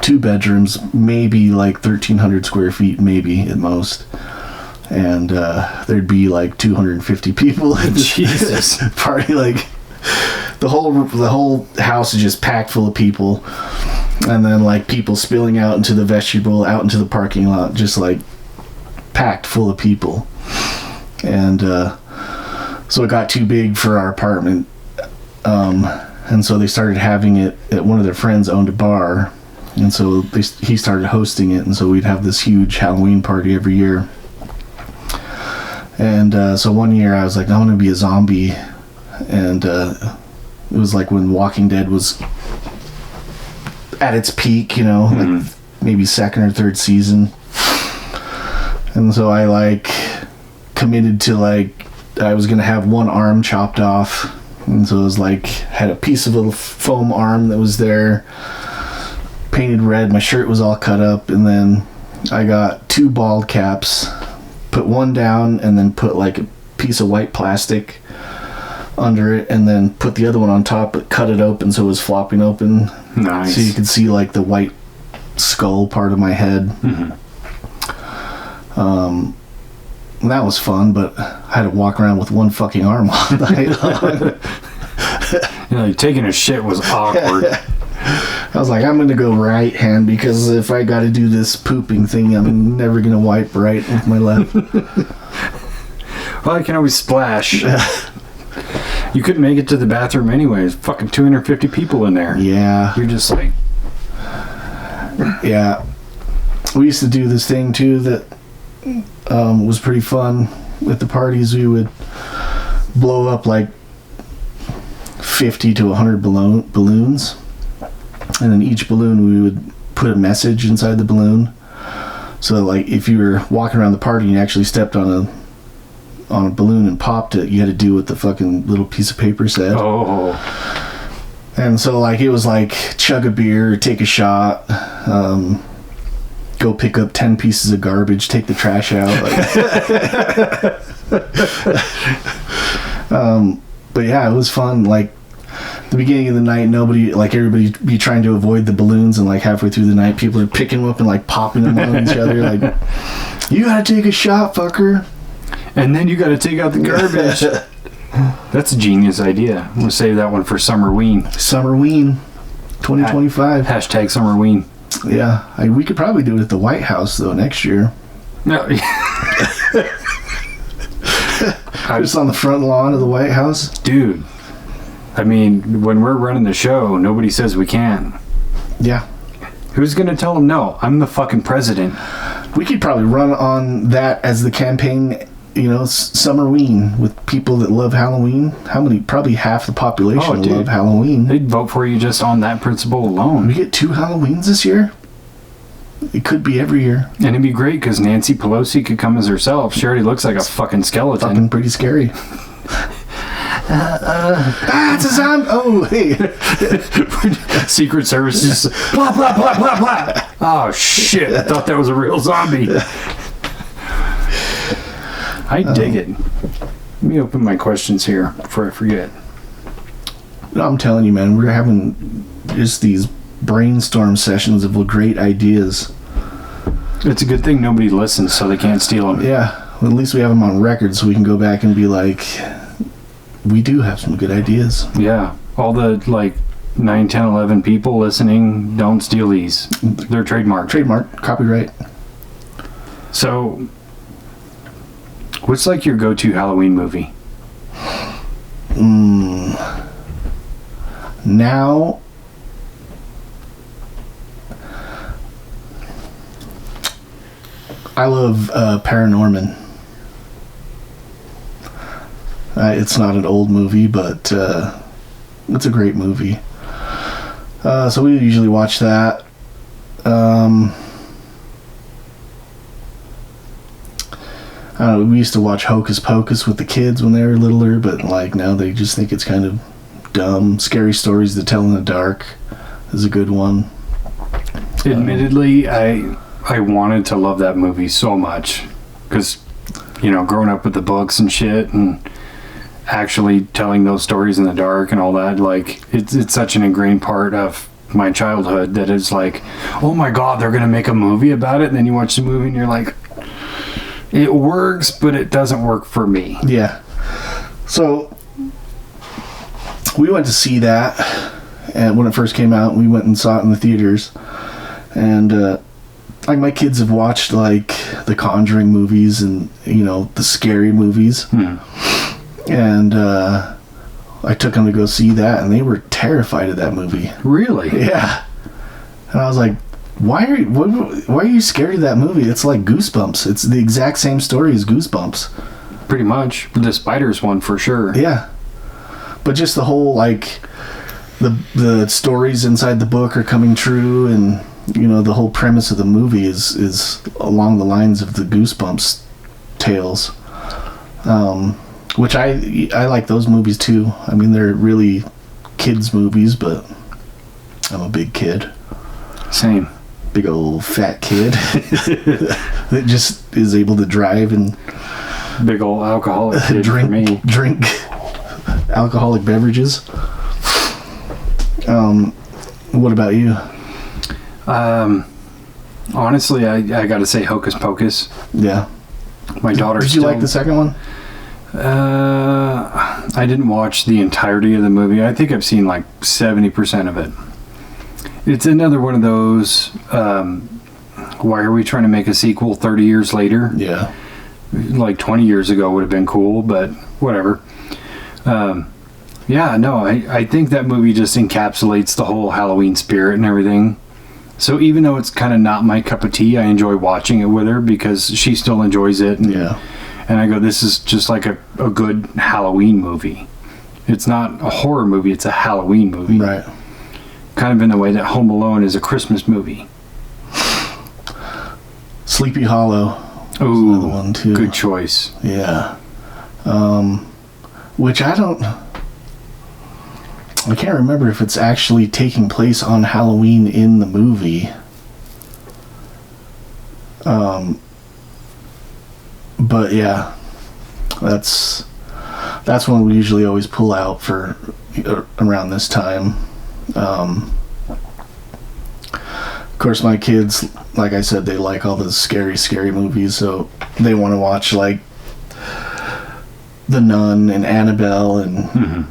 2 bedrooms, maybe like 1,300 square feet, maybe at most, and there'd be like 250 people at this Jesus. party. Like the whole house is just packed full of people, and then like people spilling out into the vestibule, out into the parking lot, just like packed full of people. And so it got too big for our apartment, and so they started having it at one of their friends owned a bar, and so he started hosting it, and so we'd have this huge Halloween party every year. And so one year I was like, I want to be a zombie, and it was like when Walking Dead was at its peak, you know, like maybe 2nd or 3rd season. And so I like committed to like, I was gonna have one arm chopped off, and so it was like, had a piece of a foam arm that was there, painted red, my shirt was all cut up, and then I got 2 bald caps, put one down, and then put like a piece of white plastic under it, and then put the other one on top, but cut it open so it was flopping open. Nice. So you could see like the white skull part of my head. And that was fun, but I had to walk around with one fucking arm all night long. You know, taking a shit was awkward. I was like, I'm gonna go right hand, because if I gotta do this pooping thing, I'm never gonna wipe right with my left. Well, I can always splash. You couldn't make it to the bathroom anyways. Fucking 250 people in there. Yeah. You're just like... Yeah. We used to do this thing too that was pretty fun. At the parties, we would blow up like 50 to 100 balloons. And then each balloon, we would put a message inside the balloon. So like if you were walking around the party and you actually stepped on a balloon and popped it, you had to do what the fucking little piece of paper said. Oh. And so like it was like chug a beer, take a shot, go pick up 10 pieces of garbage, take the trash out. But yeah, it was fun. Like the beginning of the night, everybody be trying to avoid the balloons, and like halfway through the night, people are picking them up and like popping them on each other. Like, you gotta take a shot, fucker. And then you gotta take out the garbage. That's a genius idea. I'm gonna save that one for Summerween. Summerween 2025. Hashtag Summerween. Yeah, we could probably do it at the White House though next year. No. Just on the front lawn of the White House. Dude, I mean, when we're running the show, nobody says we can't. Yeah. Who's gonna tell them no? I'm the fucking president. We could probably run on that as the campaign, you know, Summerween, with people that love Halloween. Probably half the population will love Halloween. They'd vote for you just on that principle alone. We get 2 Halloweens this year? It could be every year. And it'd be great because Nancy Pelosi could come as herself. She already looks like a fucking skeleton. Fucking pretty scary. It's a zombie. Oh, hey. Secret Service just blah, blah, blah, blah, blah. Oh, shit. I thought that was a real zombie. I dig it. Let me open my questions here before I forget. I'm telling you, man, we're having just these brainstorm sessions of great ideas. It's a good thing nobody listens, so they can't steal them. Yeah, well, at least we have them on record, so we can go back and be like, we do have some good ideas. Yeah, all the 9, 10, 11 people listening, don't steal these. They're trademarked. Trademark, copyright. So, what's your go-to Halloween movie? Now, I love Paranorman. It's not an old movie, but it's a great movie. So we usually watch that. I don't know, we used to watch Hocus Pocus with the kids when they were littler, but now they just think it's kind of dumb. Scary Stories to Tell in the Dark is a good one. Admittedly, I wanted to love that movie so much because, growing up with the books and shit and actually telling those stories in the dark and all that, it's such an ingrained part of my childhood that it's oh my God, they're going to make a movie about it. And then you watch the movie and you're like, it works, but it doesn't work for me. Yeah. So we went to see that, and when it first came out, we went and saw it in the theaters. And my kids have watched the Conjuring movies and the scary movies. And I took them to go see that, and they were terrified of that movie. Really? Yeah. And I was like, why are you scared of that movie? It's like Goosebumps. It's the exact same story as Goosebumps. Pretty much. The spiders one for sure. Yeah. But just the whole the stories inside the book are coming true, and the whole premise of the movie is along the lines of the Goosebumps tales. Which I like those movies too. I mean, they're really kids movies, but I'm a big kid. Same. Big old fat kid that just is able to drive and big old alcoholic kid drink for me. Drink alcoholic beverages. What about you? Honestly, I gotta say Hocus Pocus. Yeah. My daughter. Did you like the second one? I didn't watch the entirety of the movie. I think I've seen 70% of it. It's another one of those, why are we trying to make a sequel 30 years later? Yeah. 20 years ago would have been cool, but whatever. Yeah, no, I think that movie just encapsulates the whole Halloween spirit and everything. So even though it's kind of not my cup of tea, I enjoy watching it with her because she still enjoys it. And, yeah. And I go, this is just a good Halloween movie. It's not a horror movie, it's a Halloween movie. Right. Kind of in the way that Home Alone is a Christmas movie. Sleepy Hollow. Oh, another one too. Good choice. Yeah. Which I can't remember if it's actually taking place on Halloween in the movie. But yeah, that's one we usually always pull out for around this time. Of course, my kids, like I said, they like all the scary movies, so they want to watch The Nun and Annabelle and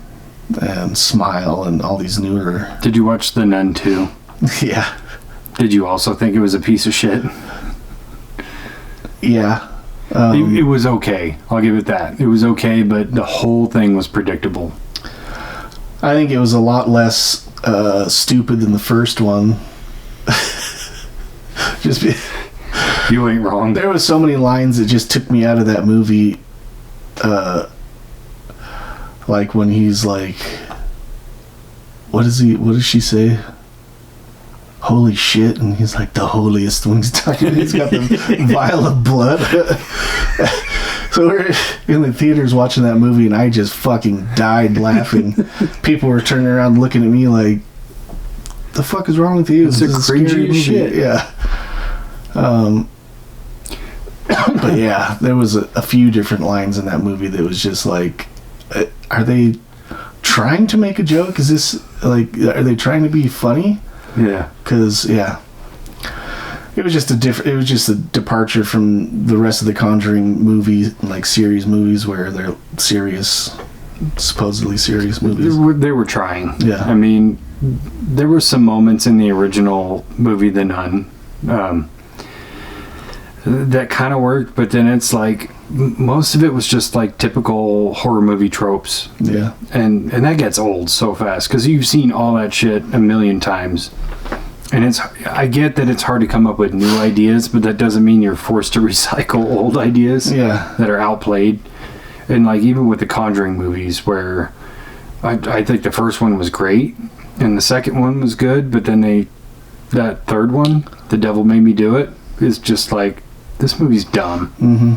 Smile and all these newer. Did you watch The Nun 2? Yeah. Did you also think it was a piece of shit? Yeah. It was okay. I'll give it that. It was okay, but the whole thing was predictable. I think it was a lot less stupid than the first one. You ain't wrong. There was so many lines that just took me out of that movie. Like when he's like, what does she say? Holy shit, and he's like the holiest when he's talking. He's got the vial of blood. So we're in the theaters watching that movie, and I just fucking died laughing. People were turning around looking at me like, the fuck is wrong with you? It's a cringy shit. Yeah. But yeah, there was a few different lines in that movie that was just like, are they trying to make a joke? Is this are they trying to be funny? Yeah. Because it was just a departure from the rest of the Conjuring movie, like series movies where they're supposedly serious movies. They were trying. Yeah. I mean, there were some moments in the original movie, The Nun, that kind of worked, but then it's like most of it was just like typical horror movie tropes. Yeah. And that gets old so fast because you've seen all that shit a million times. And I get that it's hard to come up with new ideas, but that doesn't mean you're forced to recycle old ideas that are outplayed. And like even with the Conjuring movies, where I think the first one was great and the second one was good, but then that third one, The Devil Made Me Do It, is just like, this movie's dumb. Mm-hmm.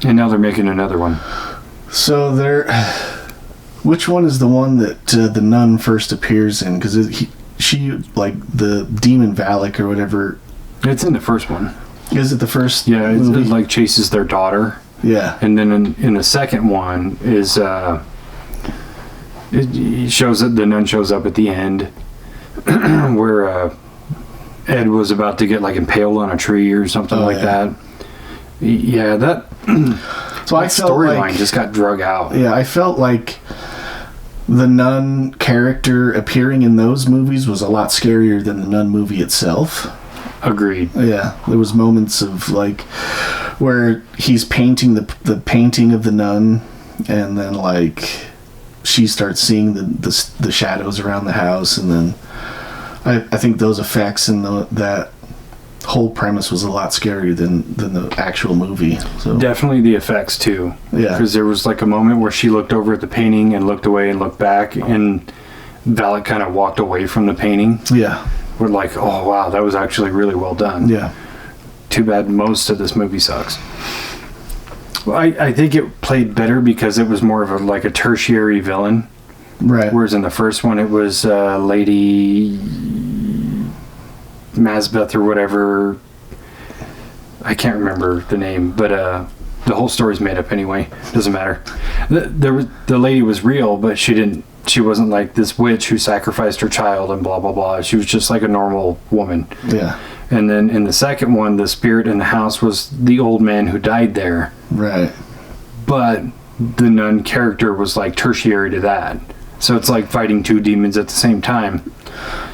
And now they're making another one. So which one is the one that the nun first appears in? Because she, like the demon Valak or whatever. It's in the first one. Is it the first? Yeah, it movie? like chases their daughter. Yeah. And then in the second one is it shows that the nun shows up at the end where Ed was about to get like impaled on a tree or something that. Yeah, that so I felt storyline like, just got drug out. Yeah, I felt like the nun character appearing in those movies was a lot scarier than the nun movie itself. Agreed. Yeah, there was moments of like where he's painting the painting of the nun, and then like she starts seeing the shadows around the house, and then I think those effects and that whole premise was a lot scarier than the actual movie. So definitely the effects too. Yeah, because there was like a moment where she looked over at the painting and looked away and looked back, and Valak kind of walked away from the painting. Yeah, we're like, oh wow, that was actually really well done. Yeah. Too bad most of this movie sucks. Well, I think it played better because it was more of a tertiary villain. Right. Whereas in the first one it was Lady Masbeth or whatever. I can't remember the name, but the whole story's made up anyway. Doesn't matter. The lady was real, but she wasn't like this witch who sacrificed her child and blah blah blah. She was just like a normal woman. Yeah. And then in the second one, the spirit in the house was the old man who died there. Right. But the nun character was like tertiary to that. So it's like fighting two demons at the same time.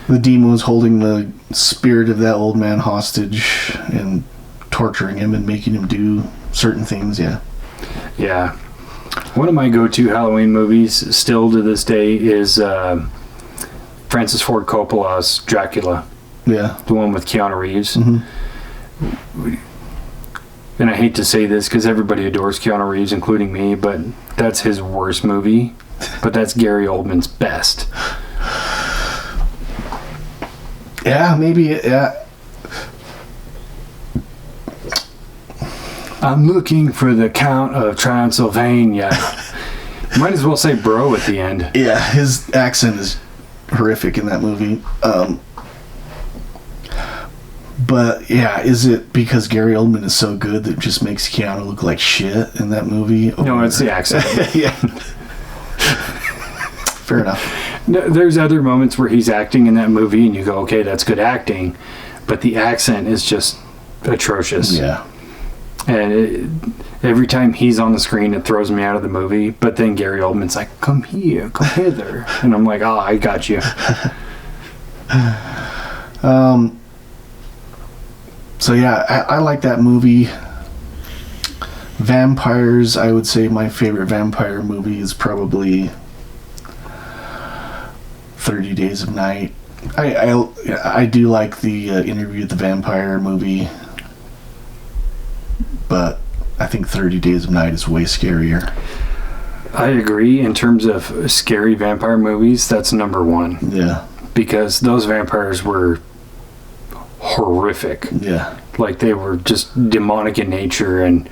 The demon was holding the spirit of that old man hostage and torturing him and making him do certain things. Yeah. Yeah. One of my go-to Halloween movies still to this day is Francis Ford Coppola's Dracula. Yeah. The one with Keanu Reeves. Mm-hmm. And I hate to say this because everybody adores Keanu Reeves, including me, but that's his worst movie. But that's Gary Oldman's best. Yeah, maybe. Yeah. I'm looking for the Count of Transylvania. Might as well say bro at the end. Yeah, his accent is horrific in that movie. But yeah, is it because Gary Oldman is so good that it just makes Keanu look like shit in that movie? No, it's the accent. Yeah. Fair enough. No, there's other moments where he's acting in that movie and you go, okay, that's good acting. But the accent is just atrocious. Yeah. And every time he's on the screen, it throws me out of the movie. But then Gary Oldman's like, come here, come hither. And I'm like, oh, I got you. So yeah, I like that movie. Vampires, I would say my favorite vampire movie is probably 30 Days of Night. I do like the Interview with the Vampire movie, but I think 30 Days of Night is way scarier. I agree. In terms of scary vampire movies, that's number one. Yeah. Because those vampires were horrific. Yeah. Like they were just demonic in nature and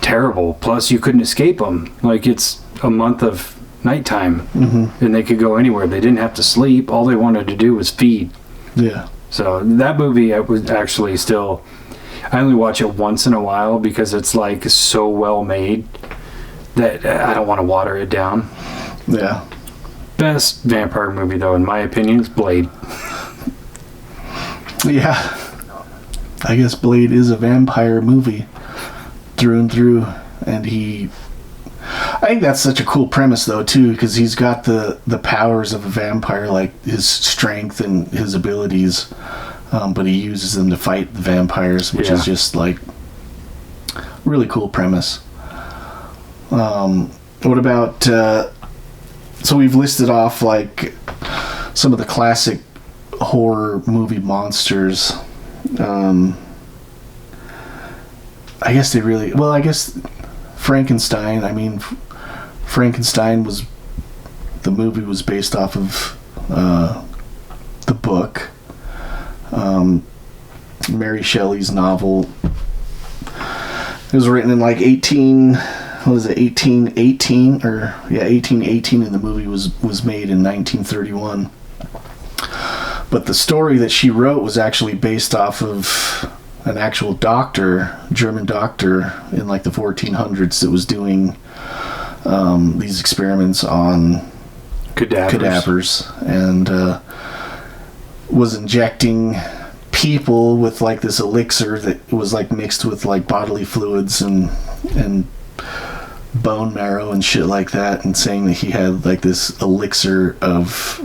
terrible. Plus you couldn't escape them. Like it's a month of nighttime and they could go anywhere. They didn't have to sleep. All they wanted to do was feed. Yeah. So that movie, I was actually still, I only watch it once in a while because it's like so well made that I don't want to water it down. Yeah. Best vampire movie though, in my opinion, is Blade. Yeah. I guess Blade is a vampire movie through and through, and I think that's such a cool premise though too, because he's got the powers of a vampire, like his strength and his abilities, but he uses them to fight the vampires, which is just like really cool premise. What about so we've listed off like some of the classic horror movie monsters. I guess Frankenstein. I mean, Frankenstein the movie was based off of the book. Mary Shelley's novel. It was written in like 1818 or 1818, and the movie was made in 1931. But the story that she wrote was actually based off of an actual German doctor in like the 1400s that was doing these experiments on cadavers and was injecting people with like this elixir that was like mixed with like bodily fluids and bone marrow and shit like that, and saying that he had like this elixir of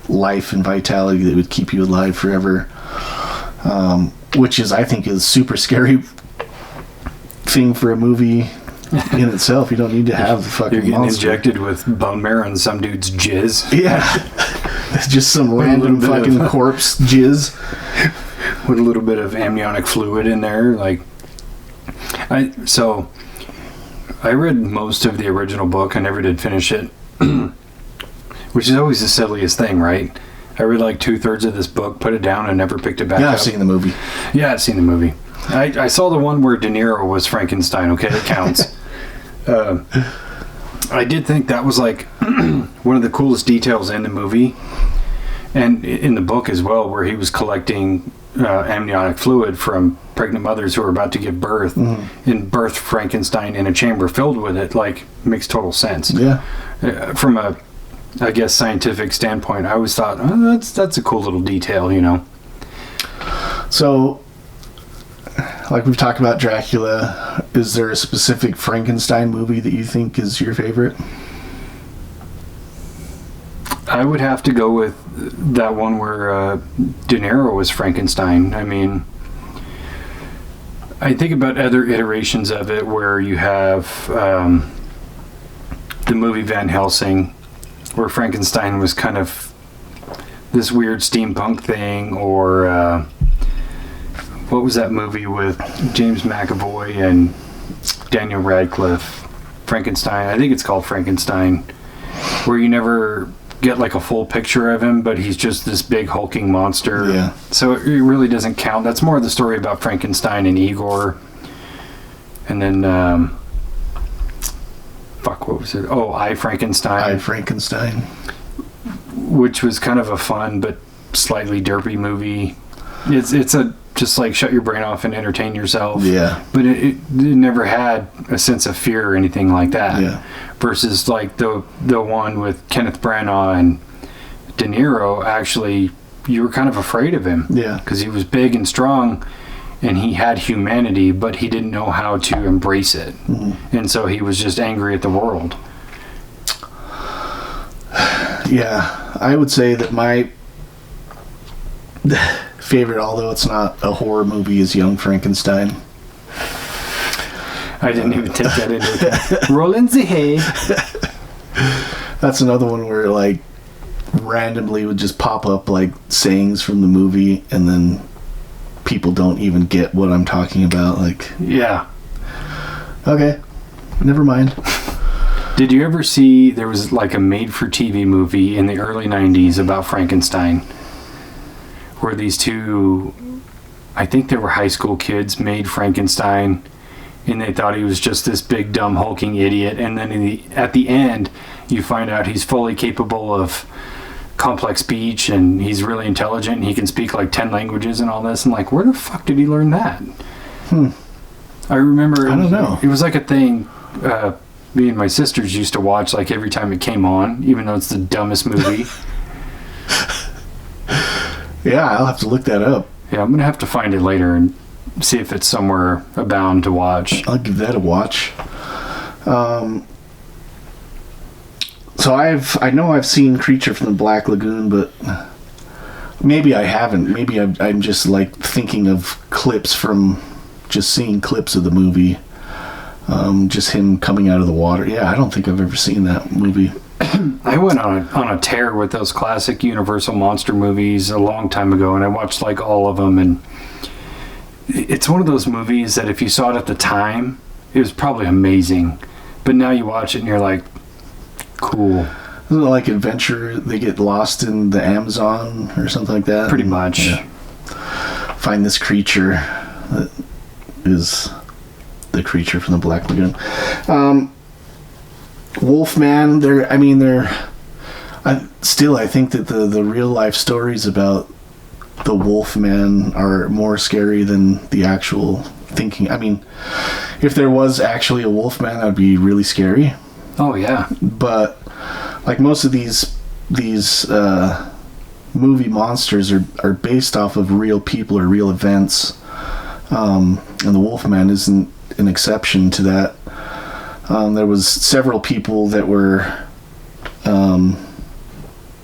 life and vitality that would keep you alive forever, which I think is super scary thing for a movie in itself. You don't need to have the fucking You're getting monster injected with bone marrow and some dude's jizz. Yeah. Just some random fucking corpse jizz with a little bit of amniotic fluid in there. Like, I read most of the original book. I never did finish it, which is always the silliest thing, right? I read like 2/3 of this book, put it down, and never picked it back up. Yeah, I've seen the movie. Yeah, I've seen the movie. I saw the one where De Niro was Frankenstein. Okay, it counts. I did think that was like one of the coolest details in the movie, and in the book as well, where he was collecting amniotic fluid from pregnant mothers who were about to give birth, and birthed Frankenstein in a chamber filled with it. Like, makes total sense. Yeah. From a, I guess, scientific standpoint, I always thought, oh, that's a cool little detail, you know. So, like we've talked about Dracula, is there a specific Frankenstein movie that you think is your favorite? I would have to go with that one where De Niro was Frankenstein. I mean, I think about other iterations of it where you have the movie Van Helsing, where Frankenstein was kind of this weird steampunk thing, or what was that movie with James McAvoy and Daniel Radcliffe? Frankenstein. I think it's called Frankenstein, where you never get like a full picture of him, but he's just this big hulking monster. Yeah. So it really doesn't count. That's more of the story about Frankenstein and Igor. And then, what was it? Oh, I, Frankenstein. I, Frankenstein. Which was kind of a fun but slightly derpy movie. It's a just like shut your brain off and entertain yourself. Yeah. But it never had a sense of fear or anything like that. Yeah. Versus like the one with Kenneth Branagh and De Niro, actually, you were kind of afraid of him. Yeah. Because he was big and strong, and he had humanity, but he didn't know how to embrace it. Mm-hmm. And so he was just angry at the world. Yeah. I would say that my favorite, although it's not a horror movie, is Young Frankenstein. I didn't even take that into account. Roland the hay. That's another one where like randomly would just pop up like sayings from the movie, and then people don't even get what I'm talking about. Like, yeah. Okay, never mind. Did you ever see, there was like a made-for-TV movie in the early 90s about Frankenstein, where these two, I think they were high school kids, made Frankenstein, and they thought he was just this big, dumb, hulking idiot, and then at the end, you find out he's fully capable of complex speech, and he's really intelligent, and he can speak like 10 languages and all this, and like, where the fuck did he learn that? I remember, I don't know. It was like a thing me and my sisters used to watch like every time it came on, even though it's the dumbest movie. Yeah, I'll have to look that up. Yeah, I'm gonna have to find it later and see if it's somewhere abound to watch. I'll give that a watch. So I know I've seen Creature from the Black Lagoon, but maybe I haven't. Maybe I'm just like thinking of clips from just seeing clips of the movie. Just him coming out of the water. Yeah, I don't think I've ever seen that movie. I went on a tear with those classic Universal monster movies a long time ago, and I watched like all of them. And it's one of those movies that if you saw it at the time, it was probably amazing. But now you watch it and you're like, cool. Isn't it like Adventure? They get lost in the Amazon or something like that? Pretty much. Yeah. Find this creature that is the Creature from the Black Lagoon. Wolfman, I think that the real life stories about the Wolfman are more scary than the actual thinking. I mean, if there was actually a Wolfman, that would be really scary. Oh yeah. But like most of these movie monsters are based off of real people or real events, and the Wolfman isn't an exception to that. There was several people that were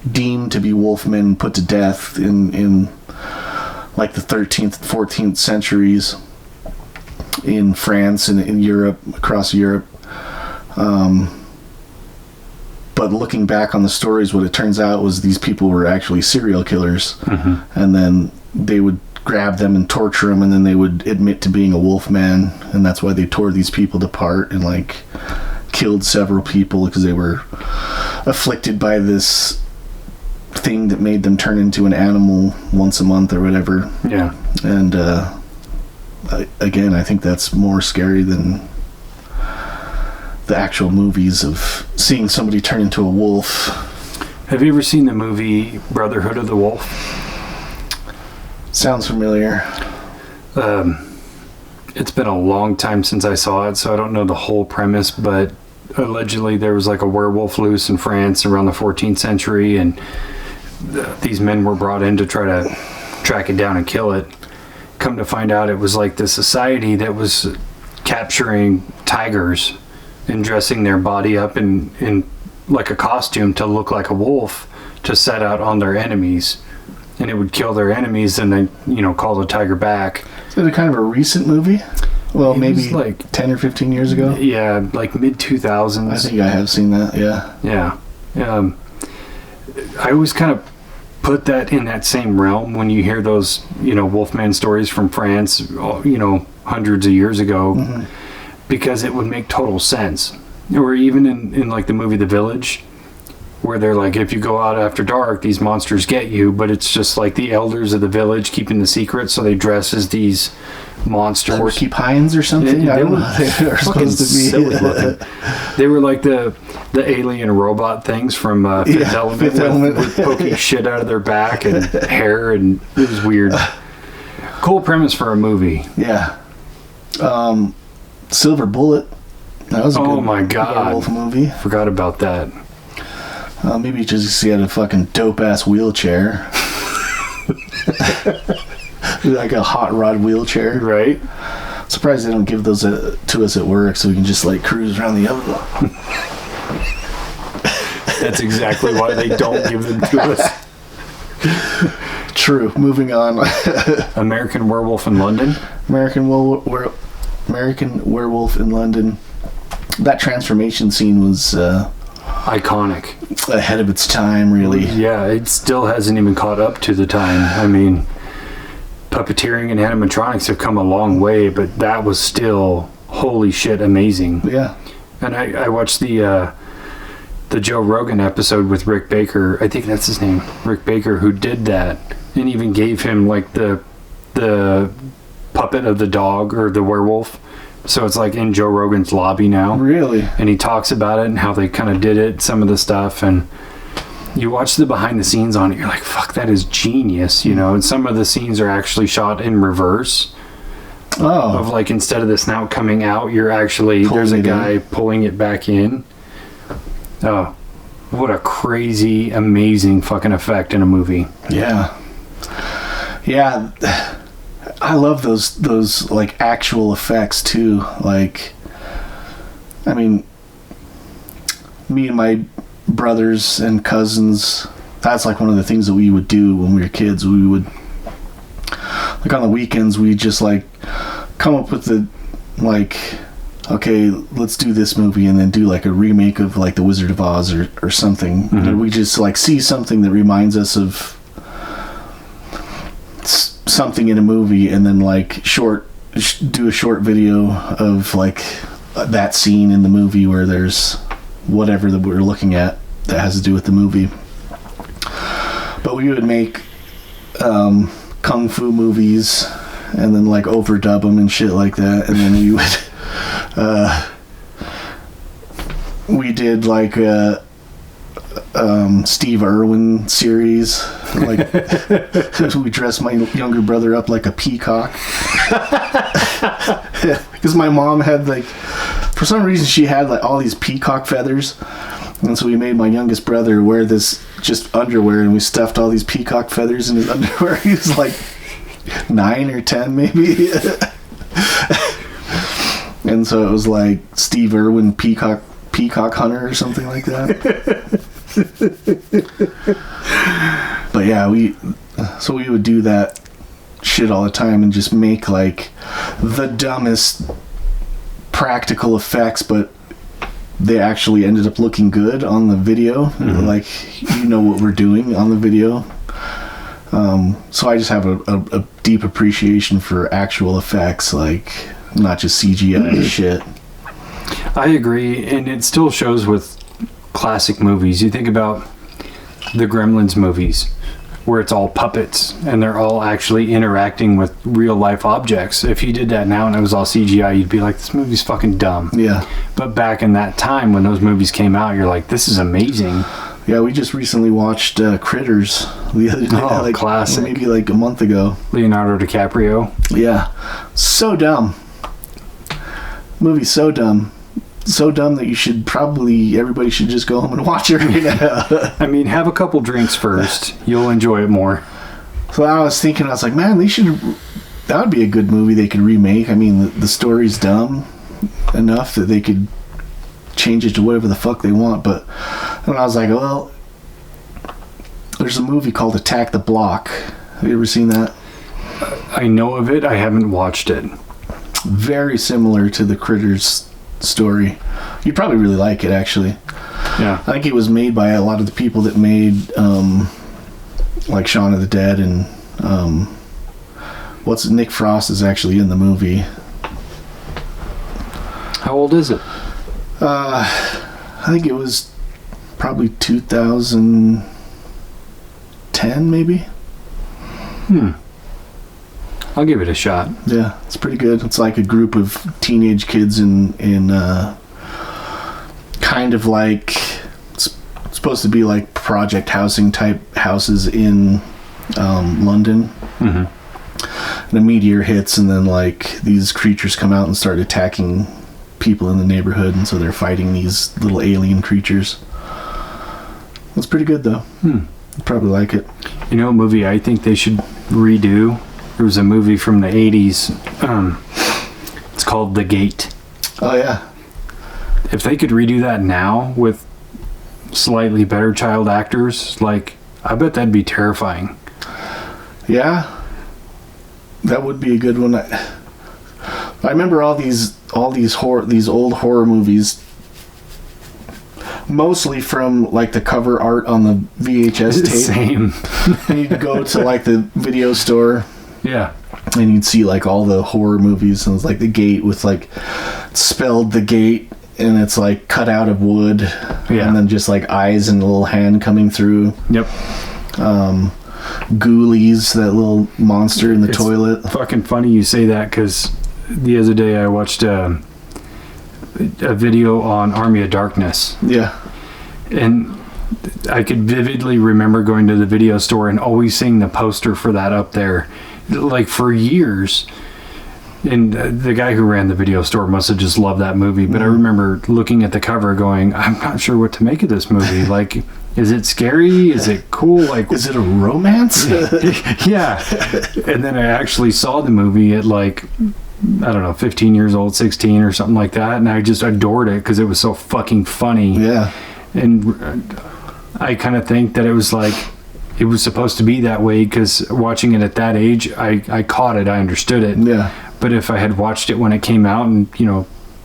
deemed to be Wolfmen put to death in like the 13th, 14th centuries in France and in Europe, across Europe. But looking back on the stories, what it turns out was these people were actually serial killers. Mm-hmm. And then they would grab them and torture them, and then they would admit to being a Wolfman, and that's why they tore these people apart and like killed several people because they were afflicted by this thing that made them turn into an animal once a month or whatever. Yeah. And again, I think that's more scary than the actual movies of seeing somebody turn into a wolf. Have you ever seen the movie Brotherhood of the Wolf? Sounds familiar. It's been a long time since I saw it, so I don't know the whole premise, but allegedly there was like a werewolf loose in France around the 14th century, and these men were brought in to try to track it down and kill it. Come to find out, it was like the society that was capturing tigers and dressing their body up in like a costume to look like a wolf to set out on their enemies. And it would kill their enemies, and then, call the tiger back. Is it a kind of a recent movie? Well, maybe like 10 or 15 years ago? Yeah, like mid-2000s. I think I have seen that, yeah. Yeah. I always kind of put that in that same realm when you hear those, Wolfman stories from France, hundreds of years ago, mm-hmm. because it would make total sense. Or even in like the movie The Village, where they're like, if you go out after dark, these monsters get you, but it's just like the elders of the village keeping the secret, so they dress as these monsters. Porcupines or something? I don't know. They were supposed to be silly looking. They were like the alien robot things from Fifth Element with poking shit out of their back and hair, and it was weird. Cool premise for a movie. Yeah. Silver Bullet. That was a good my God. werewolf movie. Forgot about that. Maybe just he had a fucking dope-ass wheelchair. Like a hot rod wheelchair. Right. Surprised they don't give those to us at work so we can just like cruise around the other. That's exactly why they don't give them to us. True. Moving on. American Werewolf in London. American Werewolf in London. That transformation scene was... iconic. Ahead of its time, really. Yeah, it still hasn't even caught up to the time. I mean, puppeteering and animatronics have come a long way, but that was still, holy shit, amazing. Yeah. And I watched the Joe Rogan episode with Rick Baker. I think that's his name, Rick Baker, who did that, and even gave him like the puppet of the dog or the werewolf. So it's like in Joe Rogan's lobby now. Really? And he talks about it and how they kind of did it, some of the stuff. And you watch the behind the scenes on it, you're like, fuck, that is genius, And some of the scenes are actually shot in reverse. Oh. Of like, instead of the snout coming out, you're actually, there's a guy pulling it back in. Oh, what a crazy, amazing fucking effect in a movie. Yeah. Yeah, I love those like actual effects too. Like, I mean, me and my brothers and cousins, that's like one of the things that we would do when we were kids. We would, like, on the weekends, we just like come up with the, like, okay, let's do this movie, and then do like a remake of like The Wizard of Oz or something. Mm-hmm. And we just like see something that reminds us of something in a movie, and then like do a short video of like that scene in the movie where there's whatever that we're looking at that has to do with the movie. But we would make kung fu movies and then like overdub them and shit like that, and then we would we did like a Steve Irwin series. Like, we dressed my younger brother up like a peacock. Because my mom had, like, for some reason she had like all these peacock feathers, and so we made my youngest brother wear this just underwear, and we stuffed all these peacock feathers in his underwear. He was like 9 or 10 maybe. And so it was like Steve Irwin peacock hunter or something like that. But yeah, we would do that shit all the time and just make like the dumbest practical effects, but they actually ended up looking good on the video. Mm-hmm. Like, you know what we're doing on the video. So I just have a deep appreciation for actual effects, like not just CGI shit. I agree, and it still shows with classic movies. You think about the Gremlins movies, where it's all puppets and they're all actually interacting with real life objects. If you did that now and it was all CGI, you'd be like, this movie's fucking dumb. Yeah. But back in that time when those movies came out, you're like, this is amazing. Yeah, we just recently watched Critters the other day. Oh, like, classic. Maybe like a month ago. Leonardo DiCaprio. Yeah. So dumb. Movie's so dumb. So dumb that everybody should just go home and watch it right now. I mean, have a couple drinks first. You'll enjoy it more. So I was like, man, that would be a good movie they could remake. I mean, the story's dumb enough that they could change it to whatever the fuck they want. But then I was like, well, there's a movie called Attack the Block. Have you ever seen that? I know of it. I haven't watched it. Very similar to the Critters story. You'd probably really like it, actually. Yeah. I think it was made by a lot of the people that made like Shaun of the Dead, and Nick Frost is actually in the movie. How old is it? I think it was probably 2010 maybe. I'll give it a shot. Yeah, it's pretty good. It's like a group of teenage kids in kind of like, it's supposed to be like project housing type houses in London. Mm-hmm. And a meteor hits, and then like these creatures come out and start attacking people in the neighborhood, and so they're fighting these little alien creatures. It's pretty good though. You'd probably like it. You know, a movie I think they should redo. There was a movie from the 80s. It's called The Gate. Oh, yeah. If they could redo that now with slightly better child actors, like, I bet that'd be terrifying. Yeah. That would be a good one. I remember all these old horror movies, mostly from like the cover art on the VHS tape. Same. And you'd go to like the video store. Yeah. And you'd see like all the horror movies, and it's like The Gate with like spelled The Gate, and it's like cut out of wood. Yeah. And then just like eyes and a little hand coming through. Yep. Ghoulies, that little monster in the toilet. Fucking funny you say that, because the other day I watched a video on Army of Darkness. Yeah. And I could vividly remember going to the video store and always seeing the poster for that up there, like for years. And the guy who ran the video store must have just loved that movie. But I remember looking at the cover going, I'm not sure what to make of this movie. Like, is it scary? Is it cool? Like, is it a romance? Yeah. And then I actually saw the movie at like, I don't know, 15 years old, 16 or something like that. And I just adored it because it was so fucking funny. Yeah. And I kind of think that it was like, it was supposed to be that way because watching it at that age, I caught it, I understood it. Yeah. But if I had watched it when it came out in,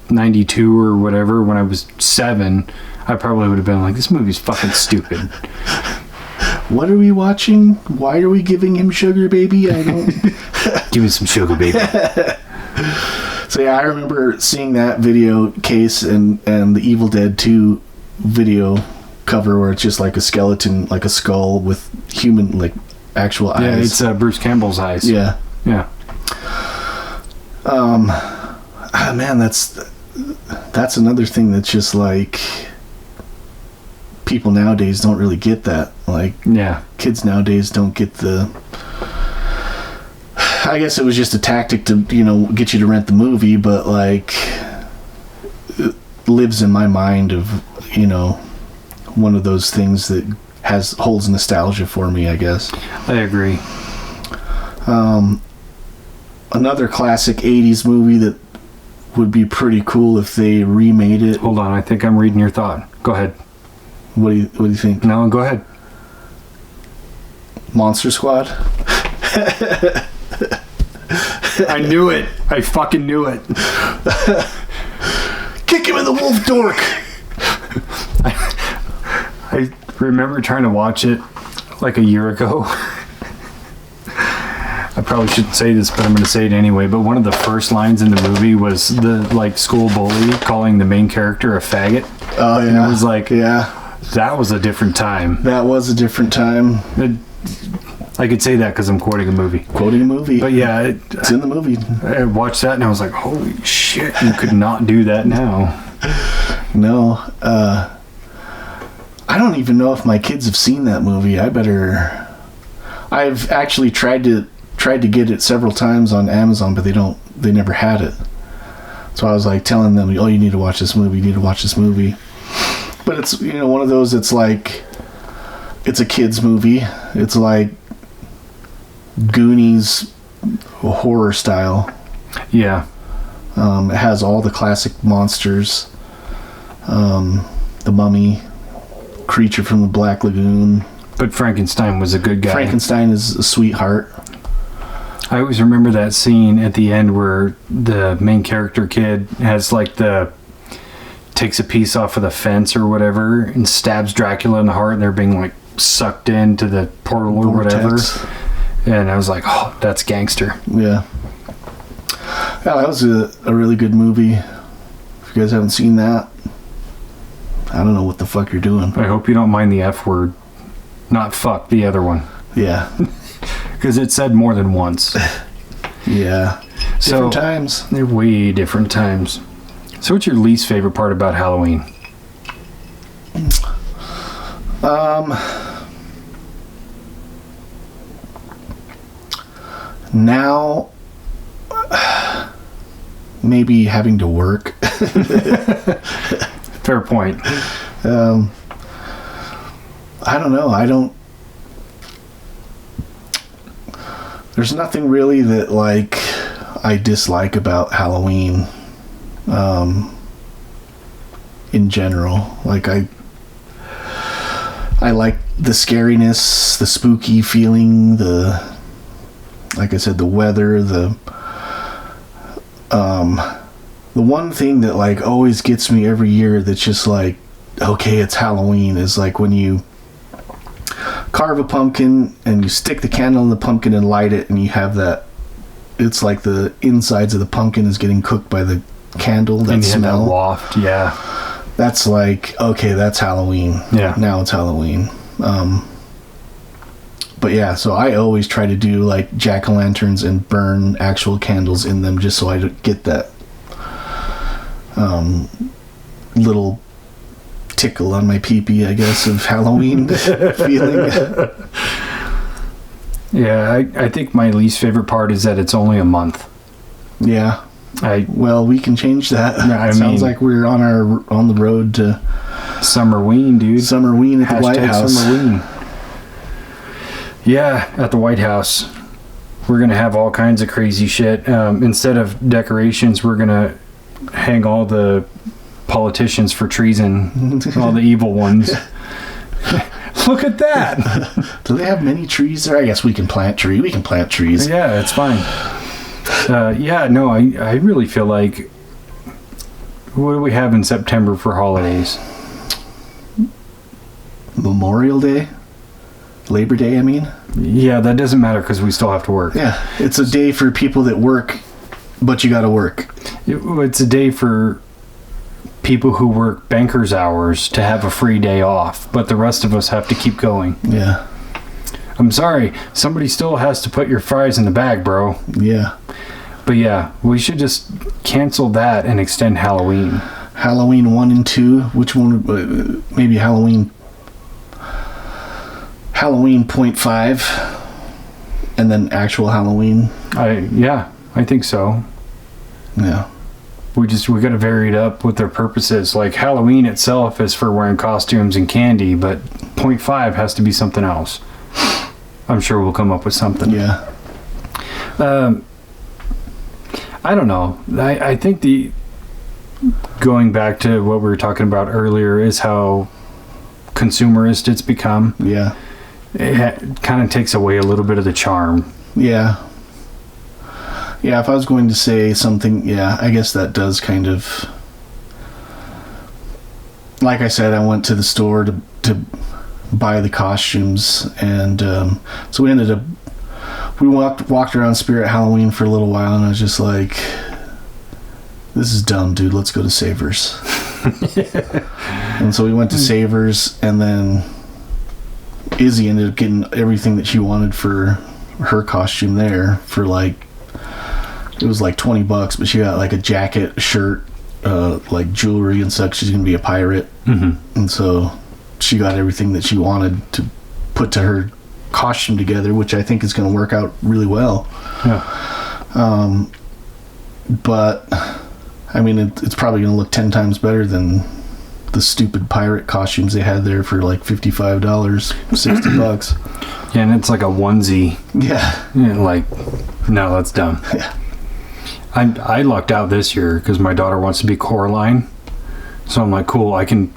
92 or whatever, when I was 7, I probably would have been like, this movie's fucking stupid. What are we watching? Why are we giving him sugar, baby? I don't... Give me some sugar, baby. So yeah, I remember seeing that video case and the Evil Dead 2 video cover where it's just like a skeleton, like a skull with human, like, actual eyes. Yeah, it's Bruce Campbell's eyes. Yeah. Yeah. Man, that's another thing that's just like people nowadays don't really get that. Like, yeah, kids nowadays don't get the. I guess it was just a tactic to get you to rent the movie, but like it lives in my mind of one of those things that holds nostalgia for me, I guess. I agree. Another classic 80s movie that would be pretty cool if they remade it. Hold on, I think I'm reading your thought. Go ahead. What do you think? No, go ahead. Monster Squad? I knew it. I fucking knew it. Kick him in the wolf dork. I remember trying to watch it like a year ago. I probably shouldn't say this, but I'm going to say it anyway. But one of the first lines in the movie was the school bully calling the main character a faggot. Oh yeah. And it was like, yeah, that was a different time. That was a different time. I could say that because I'm quoting a movie. Quoting a movie. But yeah, it's in the movie. I watched that and I was like, holy shit, you could not do that now. No. I don't even know if my kids have seen that movie. I've actually tried to get it several times on Amazon, but they never had it. So I was like telling them, oh, you need to watch this movie, But it's, one of those, it's like, it's a kid's movie. It's like Goonies horror style. Yeah. It has all the classic monsters. The Mummy, Creature from the Black Lagoon. But Frankenstein was a good guy. Frankenstein is a sweetheart. I always remember that scene at the end where the main character kid has takes a piece off of the fence or whatever and stabs Dracula in the heart and they're being like sucked into the portal or whatever. And I was like, oh, that's gangster. Yeah. Yeah, that was a really good movie. If you guys haven't seen that, I don't know what the fuck you're doing. I hope you don't mind the F word. Not fuck, the other one. Yeah. Because it said more than once. Yeah. Different times. They're way different times. So what's your least favorite part about Halloween? Now, maybe having to work. Fair point. I don't know. There's nothing really that I dislike about Halloween. In general, I like the scariness, the spooky feeling, like I said, the weather, the one thing that always gets me every year that's just okay, it's Halloween, is when you carve a pumpkin and you stick the candle in the pumpkin and light it, and you have that, it's like the insides of the pumpkin is getting cooked by the candle, that smell, that waft. Yeah, that's okay, that's Halloween. Yeah, now it's Halloween. But yeah, so I always try to do jack-o'-lanterns and burn actual candles in them, just so I get that little tickle on my pee-pee, I guess, of Halloween feeling. Yeah, I think my least favorite part is that it's only a month. Yeah. Well, we can change that. Sounds like we're on the road to summerween, dude. Summerween at the White House. Summerween. Yeah, at the White House. We're going to have all kinds of crazy shit. Instead of decorations, we're going to hang all the politicians for treason. All the evil ones. Look at that. Do they have many trees there? I guess we can plant trees. We can plant trees. Yeah, it's fine. I really feel like... What do we have in September for holidays? Memorial Day? Labor Day, I mean? Yeah, that doesn't matter because we still have to work. Yeah, it's a day for people that work, but you gotta work. It's a day for people who work banker's hours to have a free day off, but the rest of us have to keep going. Yeah. I'm sorry, somebody still has to put your fries in the bag, bro. Yeah. But yeah, we should just cancel that and extend Halloween. Halloween 1 and 2, which one? Maybe Halloween 0.5 and then actual Halloween. I think so. Yeah. We got to vary it up with their purposes. Like Halloween itself is for wearing costumes and candy, but 0.5 has to be something else. I'm sure we'll come up with something. Yeah. I don't know. I think going back to what we were talking about earlier is how consumerist it's become. Yeah. It kind of takes away a little bit of the charm. Yeah. Yeah, if I was going to say something, yeah, I guess that does kind of... Like I said, I went to the store to buy the costumes, and so we ended up... We walked around Spirit Halloween for a little while, and I was just like, this is dumb, dude. Let's go to Savers. And so we went to Savers, and then Izzy ended up getting everything that she wanted for her costume there for it was like $20, but she got like a jacket, a shirt, like jewelry and stuff. She's gonna be a pirate. Mm-hmm. And so she got everything that she wanted to put to her costume together, which I think is going to work out really well. Yeah. But I mean, it's probably going to look 10 times better than the stupid pirate costumes they had there for like $55, $60. Yeah, and it's like a onesie. Yeah. Like, no, that's dumb. Yeah. I lucked out this year because my daughter wants to be Coraline. So I'm like, cool, I can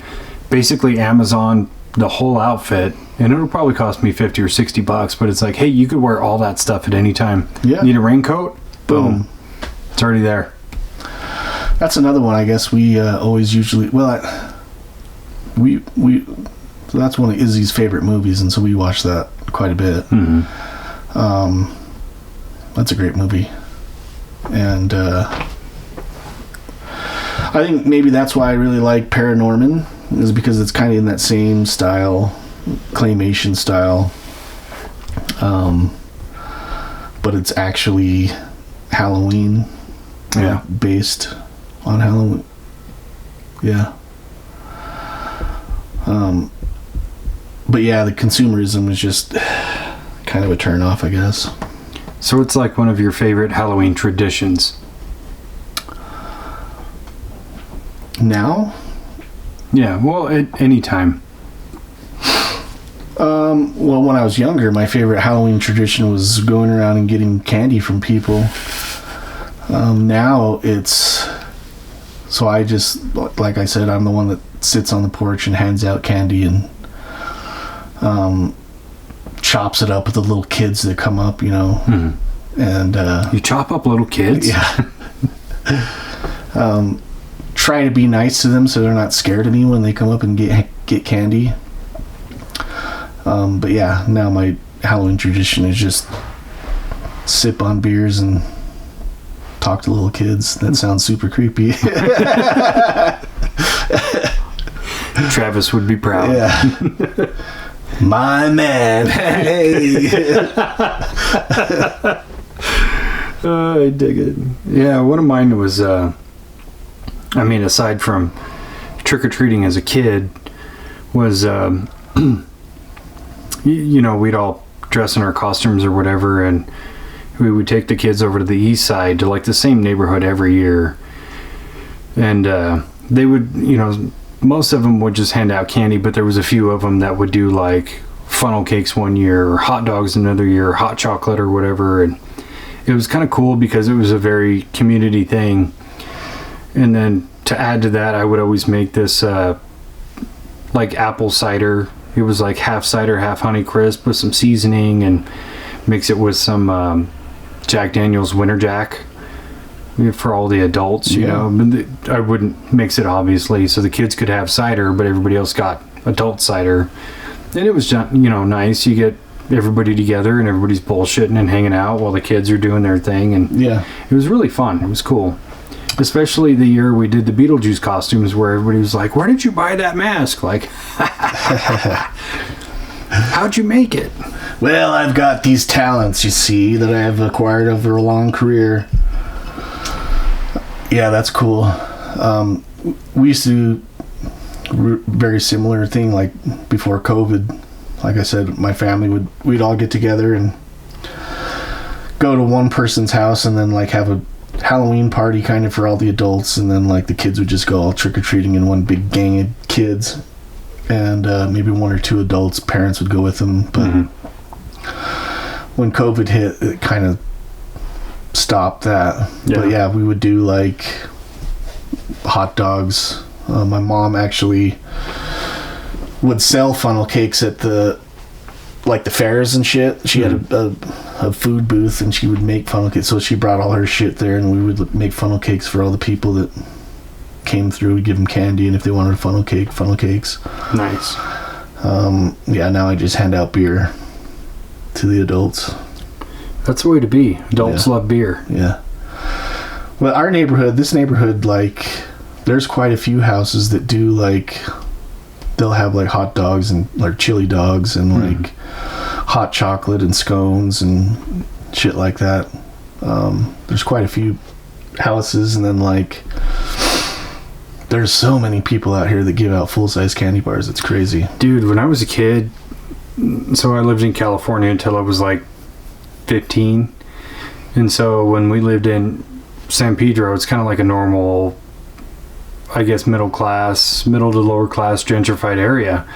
basically Amazon the whole outfit, and it'll probably cost me $50 or $60, but it's like, hey, you could wear all that stuff at any time. Yeah. Need a raincoat? Boom. It's already there. That's another one, I guess we always usually... Well, so that's one of Izzy's favorite movies, and so we watch that quite a bit. Mm-hmm. That's a great movie. And I think maybe that's why I really like Paranorman, is because it's kind of in that same style, claymation style, but it's actually Halloween, based on Halloween. Yeah. But yeah, the consumerism is just kind of a turn off, I guess. So it's like one of your favorite Halloween traditions? Now? Yeah, well, at any time. Well, when I was younger, my favorite Halloween tradition was going around and getting candy from people. Now it's... So I just, like I said, I'm the one that sits on the porch and hands out candy and chops it up with the little kids that come up, you know. Mm-hmm. And you chop up little kids? Yeah. Try to be nice to them so they're not scared of me when they come up and get candy. But yeah, now my Halloween tradition is just sip on beers and talk to little kids. That sounds super creepy. Travis would be proud. Yeah. My man. Hey. I dig it. Yeah, one of mine was, aside from trick-or-treating as a kid, was, we'd all dress in our costumes or whatever, and we would take the kids over to the east side to like the same neighborhood every year. And they would, most of them would just hand out candy, but there was a few of them that would do like funnel cakes one year, or hot dogs another year, or hot chocolate or whatever. And it was kind of cool because it was a very community thing. And then to add to that, I would always make this like apple cider. It was like half cider, half Honey Crisp with some seasoning, and mix it with some Jack Daniel's Winter Jack for all the adults, you know. But I wouldn't mix it, obviously, so the kids could have cider, but everybody else got adult cider. And it was, nice. You get everybody together and everybody's bullshitting and hanging out while the kids are doing their thing. And it was really fun. It was cool. Especially the year we did the Beetlejuice costumes, where everybody was like, where did you buy that mask? Like, how'd you make it? Well, I've got these talents, you see, that I have acquired over a long career. Yeah, that's cool. We used to do very similar thing, like before COVID. Like I said, my family we'd all get together and go to one person's house and then like have a Halloween party kind of for all the adults, and then like the kids would just go all trick-or-treating in one big gang of kids, and maybe one or two adults, parents would go with them. But when COVID hit, it kind of stopped that. But yeah, we would do like hot dogs. My mom actually would sell funnel cakes at the fairs and shit. She had a food booth, and she would make funnel cakes. So she brought all her shit there, and we would make funnel cakes for all the people that came through. We'd give them candy, and if they wanted a funnel cakes. Nice. Now I just hand out beer to the adults. That's the way to be. Adults love beer. Yeah. Well, this neighborhood, like, there's quite a few houses that do, like, they'll have, like, hot dogs and, like, chili dogs and, like, hot chocolate and scones and shit like that. There's quite a few houses, and then, like, there's so many people out here that give out full-size candy bars. It's crazy. Dude, when I was a kid, so I lived in California until I was, like, 15. And so when we lived in San Pedro, it's kind of like a normal, I guess, middle to lower class gentrified area.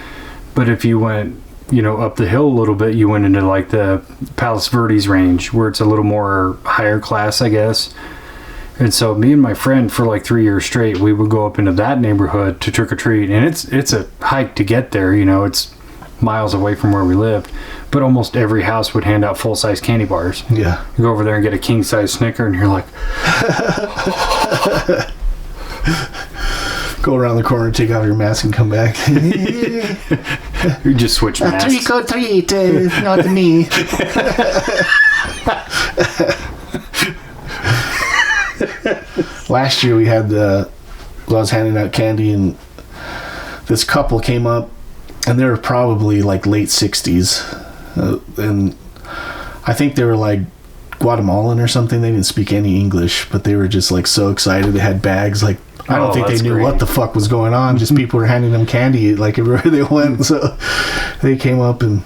But if you went, up the hill a little bit, you went into like the Palos Verdes range, where it's a little more higher class, I guess. And so me and my friend, for like 3 years straight, we would go up into that neighborhood to trick or treat. And it's a hike to get there, it's miles away from where we lived. But almost every house would hand out full-size candy bars. Yeah. You go over there and get a king-size Snicker, and you're like... Go around the corner, take off your mask, and come back. You just switch masks. Trick or treat, not me. Last year we had I was handing out candy, and this couple came up, and they were probably like late 60s. And I think they were like Guatemalan or something. They didn't speak any English, but they were just like so excited. They had bags. Like, I don't think they knew what the fuck was going on. Just people were handing them candy like everywhere they went. So they came up and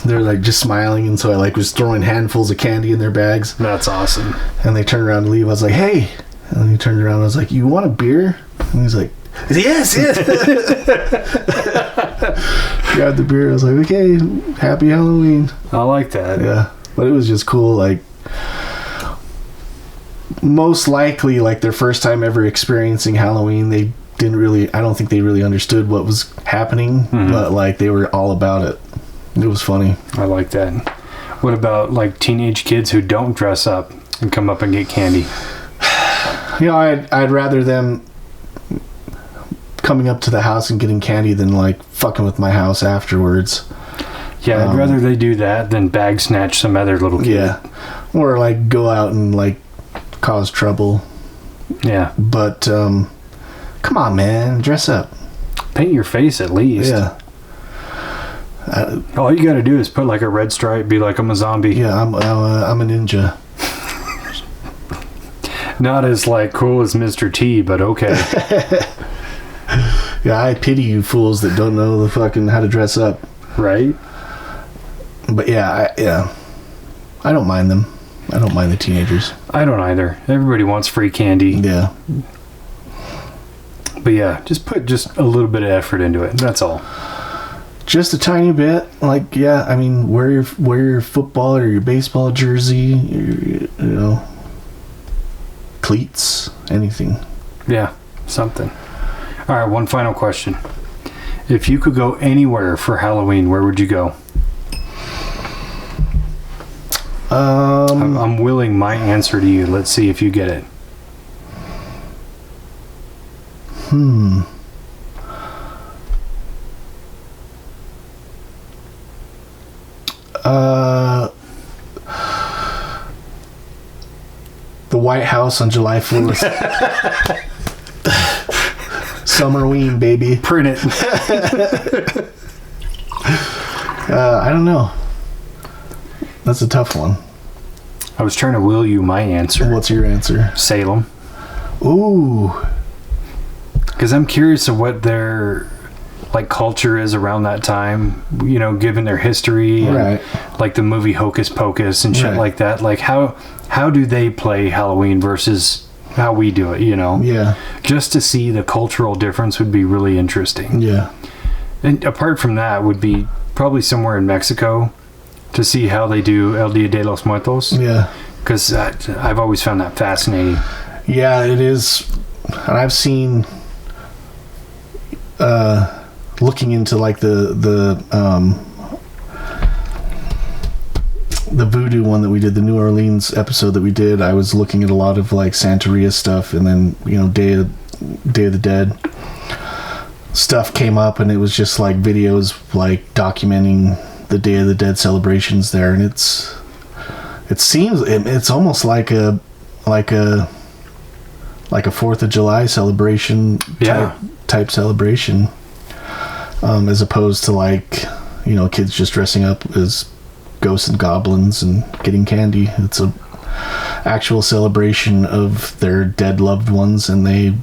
they're like just smiling, and so I like was throwing handfuls of candy in their bags. That's awesome. And they turned around to leave. I was like, hey. And he turned around and I was like, you want a beer? And he's like, yes. Grabbed the beer. I was like, okay, happy Halloween. I like that. Yeah. But it was just cool. Like, most likely, like, their first time ever experiencing Halloween, I don't think they really understood what was happening, but like they were all about it. It was funny. I like that. What about like teenage kids who don't dress up and come up and get candy? I'd rather them coming up to the house and getting candy than like fucking with my house afterwards. Yeah, I'd rather they do that than bag snatch some other little kid. Yeah. Or like go out and like cause trouble. Yeah. But come on, man, dress up. Paint your face at least. Yeah. All you gotta do is put like a red stripe, be like I'm a zombie. Yeah, I'm a ninja. Not as like cool as Mr. T, but okay. Yeah, I pity you fools that don't know the fucking how to dress up. Right? But yeah, I don't mind them. I don't mind the teenagers. I don't either. Everybody wants free candy. Yeah. But yeah, just put a little bit of effort into it. That's all. Just a tiny bit. Like, yeah, I mean, wear your football or your baseball jersey, cleats, anything. Yeah, something. All right, one final question. If you could go anywhere for Halloween, where would you go? I'm willing my answer to you. Let's see if you get it. The White House on July 4th. Summerween, baby. Print it. I don't know. That's a tough one. I was trying to will you my answer. What's your answer? Salem. Ooh. Because I'm curious of what their culture is around that time, given their history and right. like the movie Hocus Pocus and shit right. like that. Like how do they play Halloween versus how we do it, Yeah. Just to see the cultural difference would be really interesting. Yeah. And apart from that would be probably somewhere in Mexico to see how they do El Dia de los Muertos. Yeah. Because I've always found that fascinating. Yeah, it is. And I've seen looking into like the voodoo one that we did, the New Orleans episode that we did, I was looking at a lot of like Santeria stuff, and then Day of the Dead stuff came up, and it was just like videos like documenting the Day of the Dead celebrations there, and it seems it's almost like a 4th of July celebration type celebration, as opposed to like kids just dressing up as ghosts and goblins and getting candy. It's a actual celebration of their dead loved ones, and they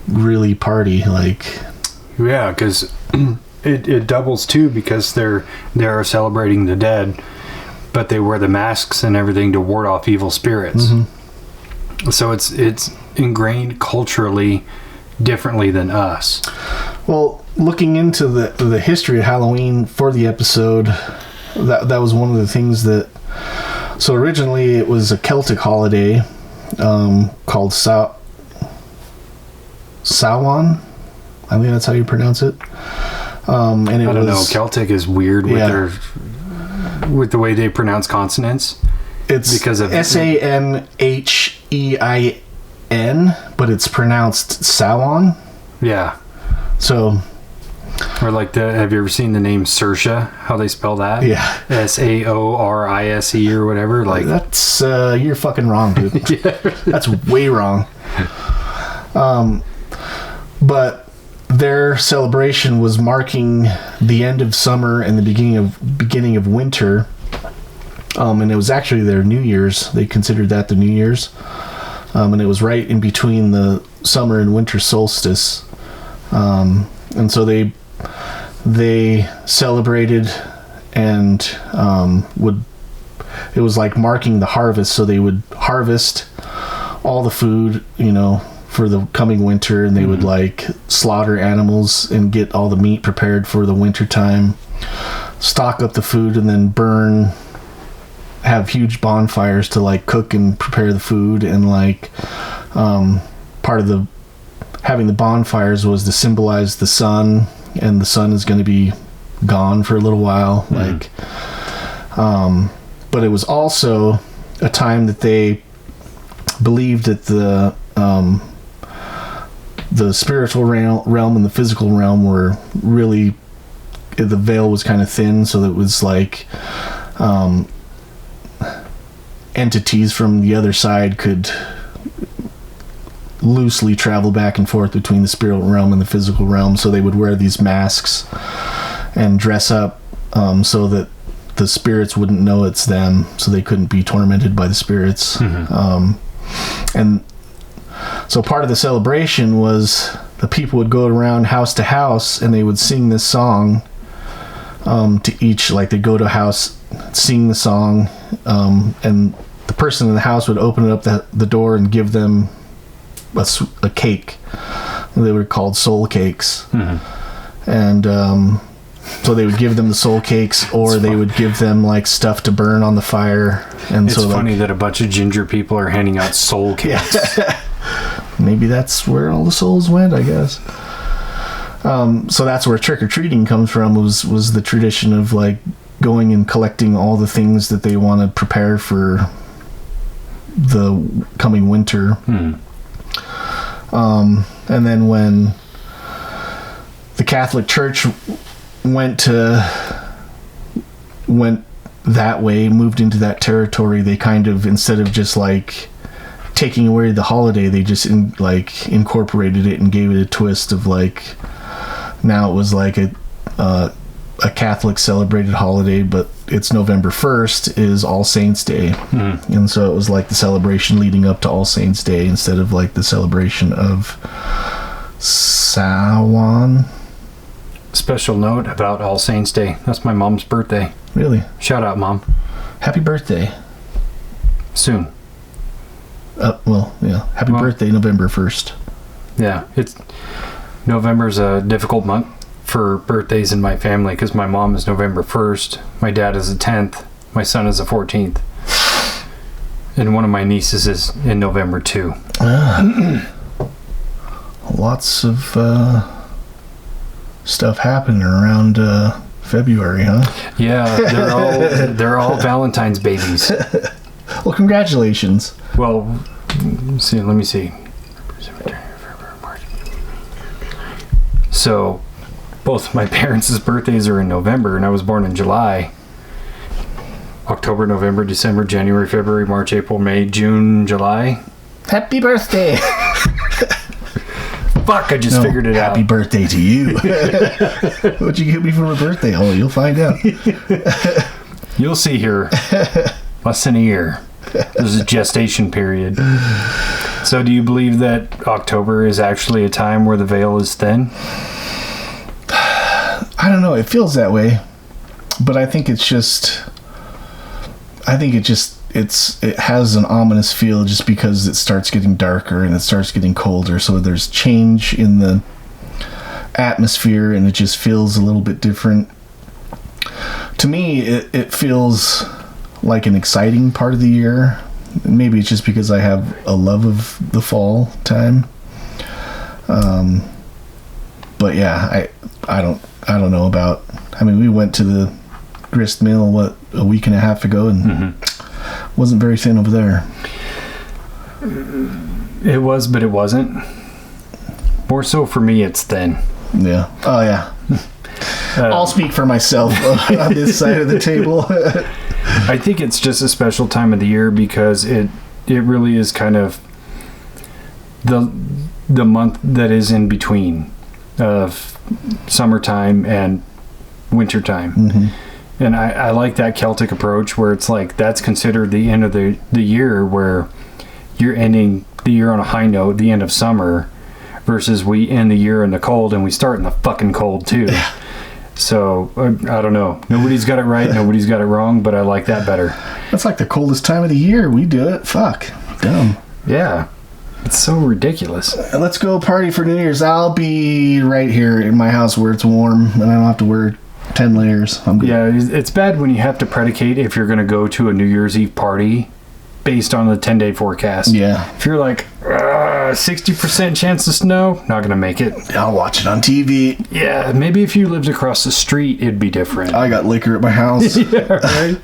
really party because it doubles too, because they're celebrating the dead, but they wear the masks and everything to ward off evil spirits. Mm-hmm. So it's ingrained culturally differently than us. Well, looking into the history of Halloween for the episode, that was one of the things that. So originally it was a Celtic holiday called Samhain. I think that's how you pronounce it. And I don't know. Celtic is weird with with the way they pronounce consonants. It's because of Sanhein, but it's pronounced Samhain. Yeah. So. Or have you ever seen the name Saoirse? How they spell that? Yeah. Saorise or whatever. That's you're fucking wrong, dude. Yeah. That's way wrong. But their celebration was marking the end of summer and the beginning of winter. And it was actually their New Year's. They considered that the New Year's. And it was right in between the summer and winter solstice. And so they celebrated, and it was like marking the harvest, so they would harvest all the food for the coming winter, and they would slaughter animals and get all the meat prepared for the winter time, stock up the food, and then have huge bonfires to cook and prepare the food. And part of having the bonfires was to symbolize the sun, and the sun is going to be gone for a little while. But it was also a time that they believed that the spiritual realm and the physical realm were really, the veil was kind of thin, so that it was entities from the other side could loosely travel back and forth between the spirit realm and the physical realm. So they would wear these masks and dress up so that the spirits wouldn't know it's them, so they couldn't be tormented by the spirits. Mm-hmm. And so part of the celebration was the people would go around house to house, and they would sing this song to each, they'd go to a house, sing the song, and the person in the house would open up the door and give them a cake. They were called soul cakes. Mm-hmm. And so they would give them the soul cakes, or they would give them like stuff to burn on the fire. And it's funny that a bunch of ginger people are handing out soul cakes. Maybe that's where all the souls went, I guess. So that's where trick-or-treating comes from, was the tradition of like going and collecting all the things that they want to prepare for the coming winter. And then when the Catholic Church went that way, moved into that territory, they kind of, instead of just like taking away the holiday, they just incorporated it and gave it a twist of like, now it was like a Catholic celebrated holiday, but it's November 1st is All Saints Day. And so it was like the celebration leading up to All Saints Day instead of like the celebration of Samhain. Special note about All Saints Day. That's my mom's birthday. Really? Shout out, Mom. Happy birthday. Soon. Well, yeah. Happy birthday, November 1st. Yeah. November's a difficult month for birthdays in my family because my mom is November 1st, my dad is the 10th, my son is the 14th, and one of my nieces is in November too. Lots of stuff happening around February, huh? Yeah, they're all Valentine's babies. Well, congratulations. Well, let me see. So, both my parents' birthdays are in November, and I was born in July. October, November, December, January, February, March, April, May, June, July. Happy birthday! Fuck, I just figured it out. Happy birthday to you. What'd you get me for my birthday? Oh, you'll find out. You'll see here. Less than a year. There's a gestation period. So do you believe that October is actually a time where the veil is thin? I don't know. It feels that way. But I think it has an ominous feel just because it starts getting darker and it starts getting colder. So there's change in the atmosphere and it just feels a little bit different. To me, it feels like an exciting part of the year. Maybe it's just because I have a love of the fall time. But yeah, I don't know about. I mean, we went to the grist mill a week and a half ago, and wasn't very thin over there. It was, but it wasn't. More so for me, it's thin. Yeah. Oh yeah. I'll speak for myself on this side of the table. I think it's just a special time of the year because it really is kind of the month that is in between of summertime and wintertime. Mm-hmm. And I like that Celtic approach where it's like that's considered the end of the year, where you're ending the year on a high note, the end of summer, versus we end the year in the cold and we start in the fucking cold too. So, I don't know. Nobody's got it right, nobody's got it wrong, but I like that better. That's like the coldest time of the year. We do it. Fuck. Dumb. Yeah. It's so ridiculous. Let's go party for New Year's. I'll be right here in my house where it's warm and I don't have to wear 10 layers. I'm good. Yeah, it's bad when you have to predicate if you're going to go to a New Year's Eve party based on the 10-day forecast. Yeah. If you're like, 60% chance of snow, not going to make it. I'll watch it on TV. Yeah, maybe if you lived across the street, it'd be different. I got liquor at my house. Yeah, right?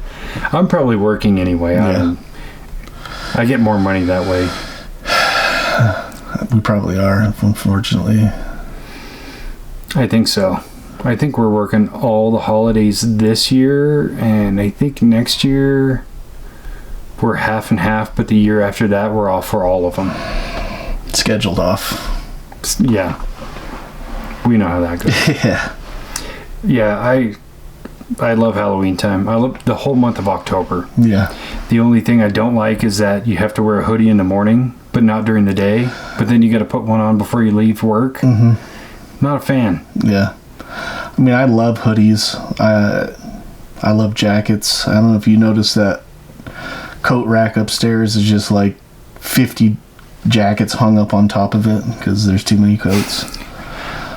I'm probably working anyway. Yeah. I get more money that way. We probably are, unfortunately. I think so. I think we're working all the holidays this year, and I think next year we're half and half, but the year after that we're off for all of them. Scheduled off. Yeah. We know how that goes. Yeah. Yeah, I love Halloween time. I love the whole month of October. Yeah. The only thing I don't like is that you have to wear a hoodie in the morning, but not during the day. But then you got to put one on before you leave work. Mm-hmm. Not a fan. Yeah. I mean, I love hoodies. I love jackets. I don't know if you noticed that coat rack upstairs is just like 50 jackets hung up on top of it because there's too many coats.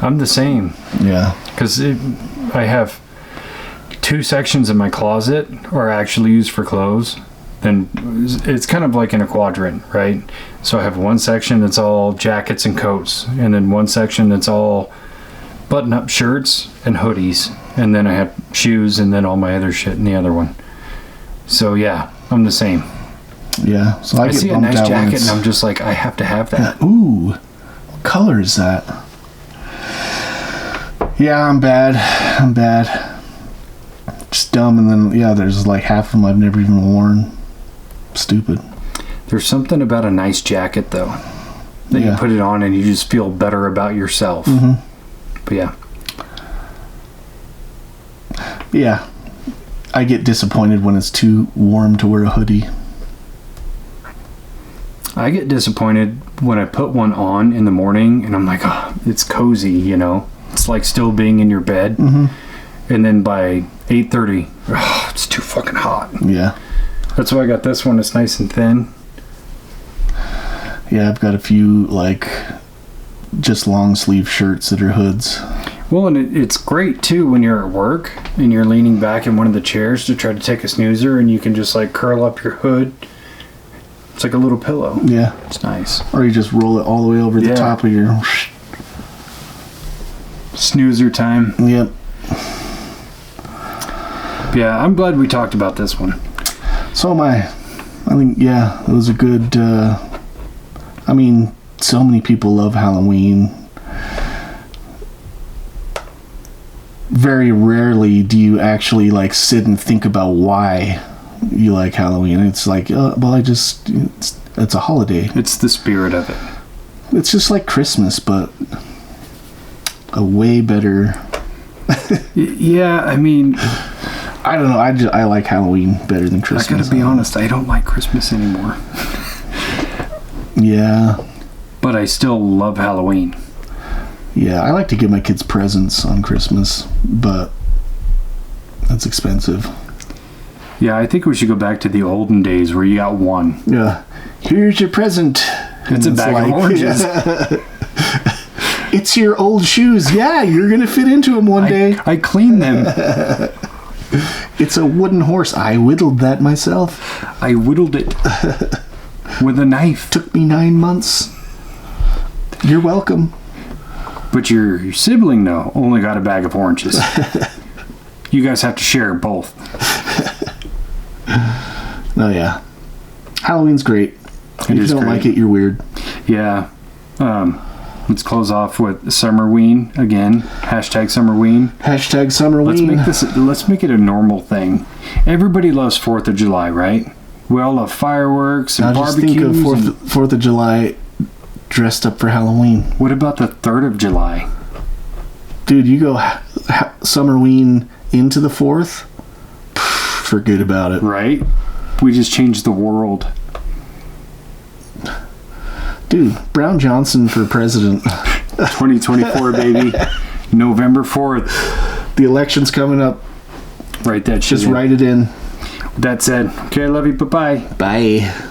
I'm the same. Yeah. Because I have 2 sections in my closet are actually used for clothes. Then it's kind of like in a quadrant, right? So I have one section that's all jackets and coats, and then one section that's all button-up shirts and hoodies, and then I have shoes and then all my other shit in the other one. So yeah, I'm the same. Yeah. So I get see a bummed nice out jacket and I'm just like, I have to have that. Ooh, what color is that? Yeah, I'm bad. Just dumb, and then yeah, there's like half of them I've never even worn. Stupid. There's something about a nice jacket though, that you put it on and you just feel better about yourself. Mm-hmm. But yeah, I get disappointed when it's too warm to wear a hoodie. I get disappointed when I put one on in the morning and I'm like, oh, it's cozy, you know. It's like still being in your bed. Mm-hmm. And then by 8:30, oh, it's too fucking hot. Yeah. That's why I got this one. It's nice and thin. Yeah, I've got a few like just long sleeve shirts that are hoods. Well, and it's great too when you're at work and you're leaning back in one of the chairs to try to take a snoozer and you can just like curl up your hood. It's like a little pillow. Yeah. It's nice. Or you just roll it all the way over the top of your... Snoozer time. Yep. Yeah, I'm glad we talked about this one. So am I. I think, yeah, it was a good... I mean, so many people love Halloween. Very rarely do you actually like sit and think about why you like Halloween. It's like, well, it's a holiday. It's the spirit of it. It's just like Christmas, but a way better. Yeah, I mean, I don't know. I like Halloween better than Christmas. I gotta be honest, I don't like Christmas anymore. Yeah. But I still love Halloween. Yeah, I like to give my kids presents on Christmas, but that's expensive. Yeah, I think we should go back to the olden days where you got one. Yeah. Here's your present. It's a bag of oranges. It's your old shoes. Yeah, you're going to fit into them one day. I cleaned them. It's a wooden horse. I whittled that myself. I whittled it with a knife. Took me 9 months. You're welcome. But your sibling, though, only got a bag of oranges. You guys have to share both. Oh, yeah. Halloween's great. If you don't like it, you're weird. Yeah. Let's close off with summerween again. Hashtag summerween. Hashtag summerween. Let's make it a normal thing. Everybody loves 4th of July, right? We all love fireworks and barbecues. Just think of 4th of July dressed up for Halloween. What about the 3rd of July? Dude, you go summerween into the 4th, forget about it. Right? We just changed the world. Dude, Brown Johnson for president. 2024, baby. November 4th. The election's coming up. Write that shit. Just write it in. That said, okay, I love you. Bye-bye. Bye.